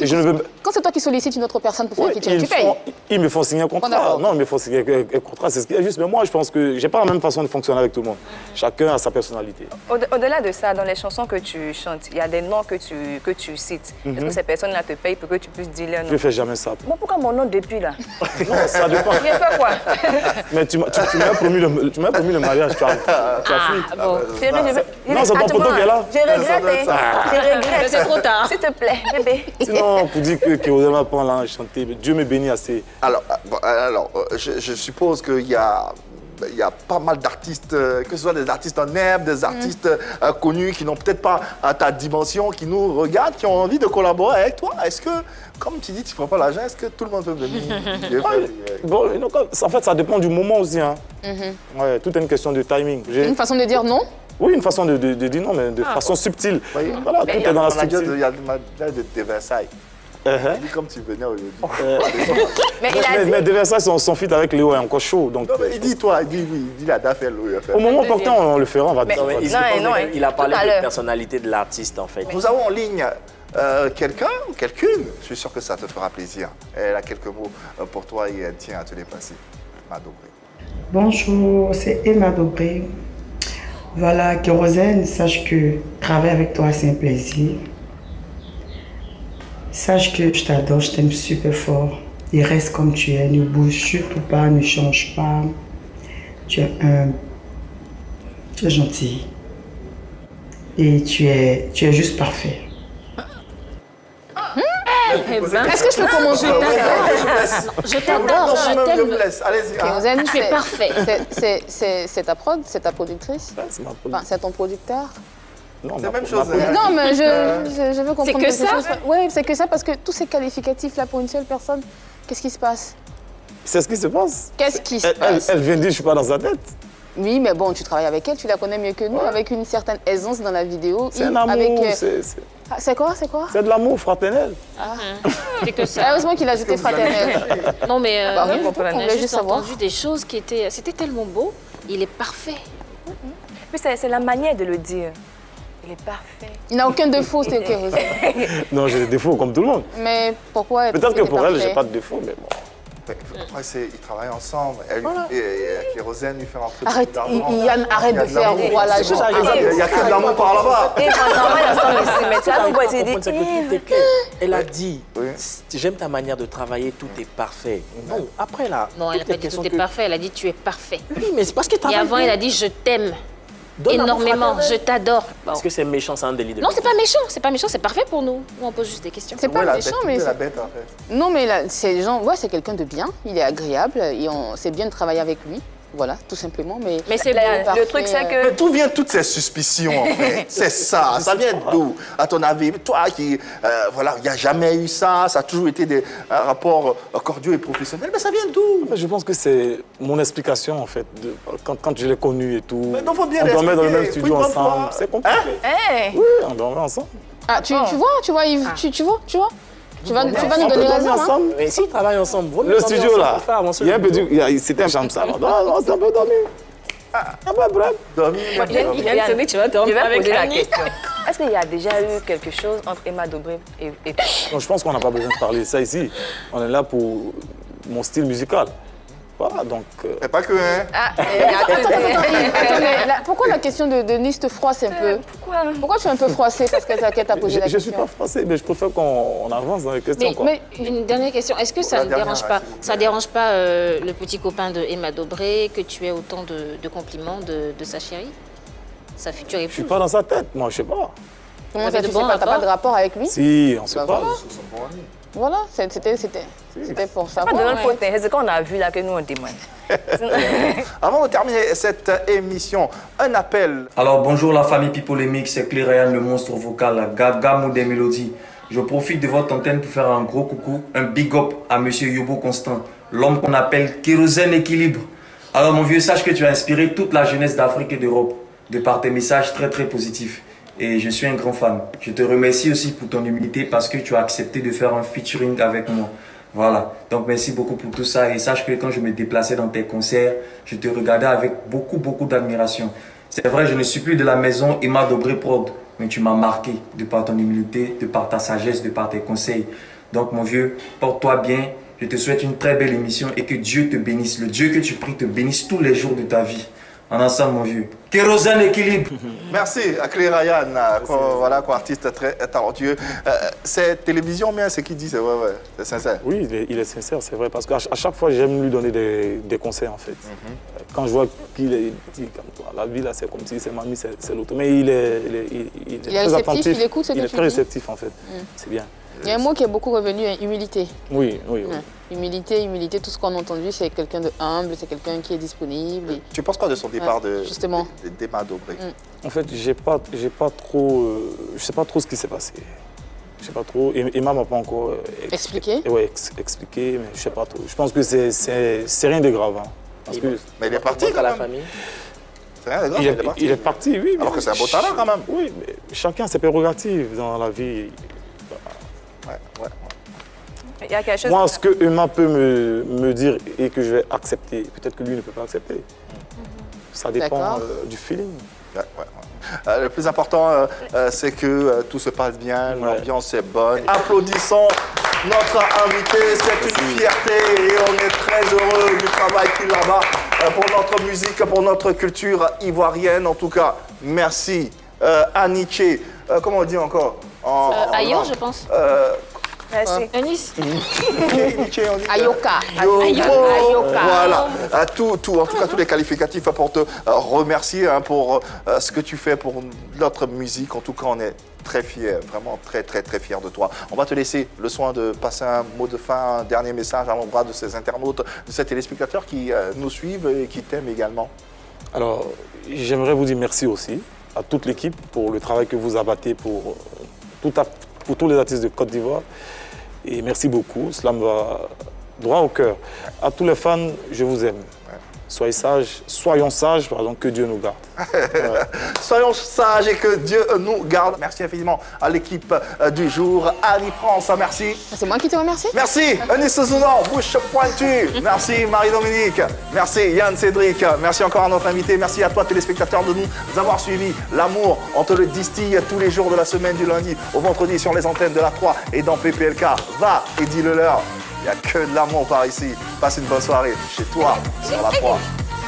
qui sollicites une autre personne pour faire un featuring, tu payes. Ils me font signer un contrat. Non, ils me font signer un contrat, c'est ce qui est juste. Mais moi, je pense que j'ai pas la même façon de fonctionner avec tout le monde. Chacun a sa personnalité. Au-delà de ça, dans les chansons que tu chantes, il y a des noms que tu cites. Est-ce que ces personnes-là te payent pour que tu puisses dire leur nom? Je ne fais jamais ça. Bon, pourquoi mon nom depuis là? Non, ça dépend. J'ai fait quoi? Mais tu m'as promis le mariage, tu as fui. Bon. Non, c'est ton poteau qui est là. Je regrette. Je regrette. C'est trop tard. S'il te plaît, bébé. Sinon, pour dire que Kérosène m'a pas là chanter, Dieu me bénit assez. Alors, je suppose qu'il y a pas mal d'artistes, que ce soit des artistes en herbe, des artistes connus qui n'ont peut-être pas ta dimension, qui nous regardent, qui ont envie de collaborer avec toi. Est-ce que, comme tu dis, tu ne prends pas l'argent, est-ce que tout le monde peut venir? Bon, en fait, ça dépend du moment aussi. Hein. Ouais, tout est une question de timing. Une façon de dire non? Oui, une façon de dire non, mais de façon subtile. Oui. Voilà, tout est dans la subtilité. Il y a de Versailles. Comme tu venais aujourd'hui. Mais de Versailles, son feat avec Léo est encore chaud. Donc, non, mais dis-toi, dis la date. Au moment opportun, on le fera, on va dire. Il a parlé de la personnalité de l'artiste, en fait. Nous avons en ligne quelqu'un ou quelqu'une. Je suis sûr que ça te fera plaisir. Elle a quelques mots pour toi et elle tient à te les passer. Emma Dobré. Bonjour, c'est Emma Dobré. Voilà, Kérosène, sache que travailler avec toi, c'est un plaisir. Sache que je t'adore, je t'aime super fort. Et reste comme tu es, ne bouge surtout pas, ne change pas. Tu es humble, tu es gentil. Et tu es juste parfait. Est-ce que je peux commencer? Je t'adore, je t'aime. Allez-y. Kérosène, tu es parfait. C'est ta prod, c'est ta productrice? C'est ma Enfin, c'est ton producteur? Non, C'est la même chose. Non, mais je veux comprendre. C'est que quelque ça chose. Oui, c'est que ça, parce que tous ces qualificatifs-là pour une seule personne, qu'est-ce qui se passe? C'est ce qui se passe. Qu'est-ce qui se passe? Elle vient de dire, je suis pas dans sa tête. Oui, mais bon, tu travailles avec elle, tu la connais mieux que nous, avec une certaine aisance dans la vidéo. C'est un amour, Ah, c'est quoi? c'est de l'amour fraternel. C'est que ça. Heureusement qu'il a jeté fraternel. Non, mais Bah, rien du tout, on on a voulait juste juste savoir. entendu des choses qui étaient... C'était tellement beau. Il est parfait. Mais c'est la manière de le dire. Il est parfait. Il n'a aucun défaut, c'est ok. Non, j'ai des défauts comme tout le monde. Mais pourquoi? Peut-être que pour elle, j'ai pas de défaut, mais bon. Après, ils travaillent ensemble. Kérosène lui fait rentrer Arrête, beaucoup d'argent. Yann, arrête de faire voilà. Il y a que de l'amour par là-bas. Et pendant ensemble ici, mais ça, nous voit, c'est Comprendre, c'est que tout est clair. Elle a dit, Oui. j'aime ta manière de travailler, tout est parfait. Non, après là, Non, elle n'a pas dit tout est parfait. Elle a dit tu es parfait. Oui, mais c'est parce que Et travaille avant, bien. elle a dit je t'aime Donne l'amour énormément. fraternel. Je t'adore. Bon. Est-ce que c'est méchant, c'est un délit de Non, c'est pas méchant. C'est pas méchant. C'est parfait pour nous. Nous, on pose juste des questions. C'est pas la méchant, bête, mais. tout est la c'est- bête, en fait. Non, mais là, c'est quelqu'un de bien, il est agréable, et c'est bien de travailler avec lui. Voilà, tout simplement. Mais c'est le truc, c'est que... Mais d'où viennent toutes ces suspicions, en fait? C'est ça. Ça vient d'où, à ton avis? Toi qui, voilà, il n'y a jamais eu ça. Ça a toujours été des rapports cordiaux et professionnels. Mais ça vient d'où? Je pense que c'est mon explication, en fait, quand je l'ai connu et tout. Mais non, faut bien on dormait dans le même l'expliquer. studio Faut une bonne ensemble. fois. C'est compliqué. Hey. Oui, on dormait ensemble. Ah, tu vois, Yves, tu vois Tu vas nous On peut donner dormir raison, hein? ensemble. Mais s'ils travaillent ensemble, vaut mieux Le dormir studio, ensemble là, pour faire avancer il y a le un peu boulot. c'était un chambre salon. Non, c'est un peu dormi. Ah, pas bref. Dormir, Yann, tu vas Je dormir vais avec poser la Annie. question. Est-ce qu'il y a déjà eu quelque chose entre Emma Dobré et toi? Non, je pense qu'on n'a pas besoin de parler de ça ici. On est là pour mon style musical. Voilà, donc... Mais pas que, hein? Attends, mais pourquoi la question de Nice te froisse un peu? Pourquoi tu es un peu froissé parce qu'elle t'a posé la Je ne suis question? pas français, mais je préfère qu'on avance dans les questions. Mais une dernière question. Est-ce que ça La ne dernière, dérange pas, s'il vous plaît. ça dérange pas le petit copain de Emma Dobré que tu aies autant de compliments de sa chérie, sa future Je ne suis épouse? pas dans sa tête, moi, je sais pas. Comment T'avais ça, de tu bons sais pas, t'as pas rapports? de rapport avec lui? Si, on se Bah parle. Voilà, c'était pour ça. Pas de notre faute, c'est ce qu'on a vu là que nous on demande. Avant de terminer cette émission, un appel. Alors bonjour la famille Pipolémique, c'est Cléréan le monstre vocal, Gaga Mou des mélodies. Je profite de votre antenne pour faire un gros coucou, un big up à monsieur Yobo Constant, l'homme qu'on appelle Kérosène Équilibre. Alors mon vieux, sache que tu as inspiré toute la jeunesse d'Afrique et d'Europe de par tes messages très très positifs. Et je suis un grand fan. Je te remercie aussi pour ton humilité parce que tu as accepté de faire un featuring avec moi. Voilà, donc merci beaucoup pour tout ça et sache que quand je me déplaçais dans tes concerts, je te regardais avec beaucoup d'admiration. C'est vrai, je ne suis plus de la maison Emma Dobré Prod, mais tu m'as marqué de par ton humilité, de par ta sagesse, de par tes conseils. Donc mon vieux, porte-toi bien, je te souhaite une très belle émission et que Dieu te bénisse. Le Dieu que tu pries te bénisse tous les jours de ta vie. En ensemble mon vieux. Kérosène Équilibre. Merci à Claire Ryan, voilà, artiste très talentueux. C'est télévision, bien, c'est qui dit, c'est vrai, c'est sincère. Oui, il est sincère, c'est vrai, parce qu'à chaque fois, j'aime lui donner des conseils, en fait. Quand je vois qu'il est dit comme toi, la vie, là, c'est comme si c'est mamie, c'est l'autre. Mais il est très réceptif, attentif. il écoute ce que Il est tu très dis. réceptif, en fait. C'est bien. Il y a un mot qui est beaucoup revenu, hein, humilité. Oui. Humilité, tout ce qu'on a entendu, c'est quelqu'un de humble, c'est quelqu'un qui est disponible. Tu penses quoi de son départ justement. d'Emma Dobré? En fait, j'ai pas trop, je sais pas trop ce qui s'est passé. Je sais pas trop. Emma m'a pas encore Expliqué? Ouais, expliqué, mais je sais pas trop. Je pense que c'est rien de grave. Hein, parce que Mais il est parti à quand la même. famille. C'est rien de grave, il est parti. il est parti, oui. Alors que c'est un beau talent quand même. Oui, mais chacun a ses prérogatives dans la vie. Ouais. Il y a quelque chose. Moi, ce que Emma peut me dire et que je vais accepter, peut-être que lui ne peut pas accepter. Ça dépend D'accord. du feeling. Ouais. Le plus important, c'est que tout se passe bien, l'ambiance est bonne. Applaudissons notre invité, c'est une fierté et on est très heureux du travail qu'il a là-bas pour notre musique, pour notre culture ivoirienne. En tout cas, merci. Aniché, comment on dit encore Ayo, je pense. Merci. Anis. Ayoka. Ayoka. Voilà. En tout cas, tous les qualificatifs pour te remercier pour ce que tu fais pour notre musique. En tout cas, on est très fiers, vraiment très fiers de toi. On va te laisser le soin de passer un mot de fin, un dernier message à l'endroit de ces internautes, de ces téléspectateurs qui nous suivent et qui t'aiment également. Alors, j'aimerais vous dire merci aussi à toute l'équipe pour le travail que vous abattez pour tous les artistes de Côte d'Ivoire. Et merci beaucoup, cela me va droit au cœur. À tous les fans, je vous aime. Soyons sages, pardon, que Dieu nous garde. Soyons sages et que Dieu nous garde. Merci infiniment à l'équipe du jour. Annie France, merci. C'est moi qui te remercie. Merci Eunice Soudan, bouche pointue. Merci Marie-Dominique. Merci Yann Cédric. Merci encore à notre invité. Merci à toi téléspectateurs de nous avoir suivis. L'amour, on te le distille tous les jours de la semaine, du lundi au vendredi sur les antennes de la 3 et dans PPLK. Va et dis-le leur. Il n'y a que de l'amour par ici. Passe une bonne soirée chez toi, sur la 3.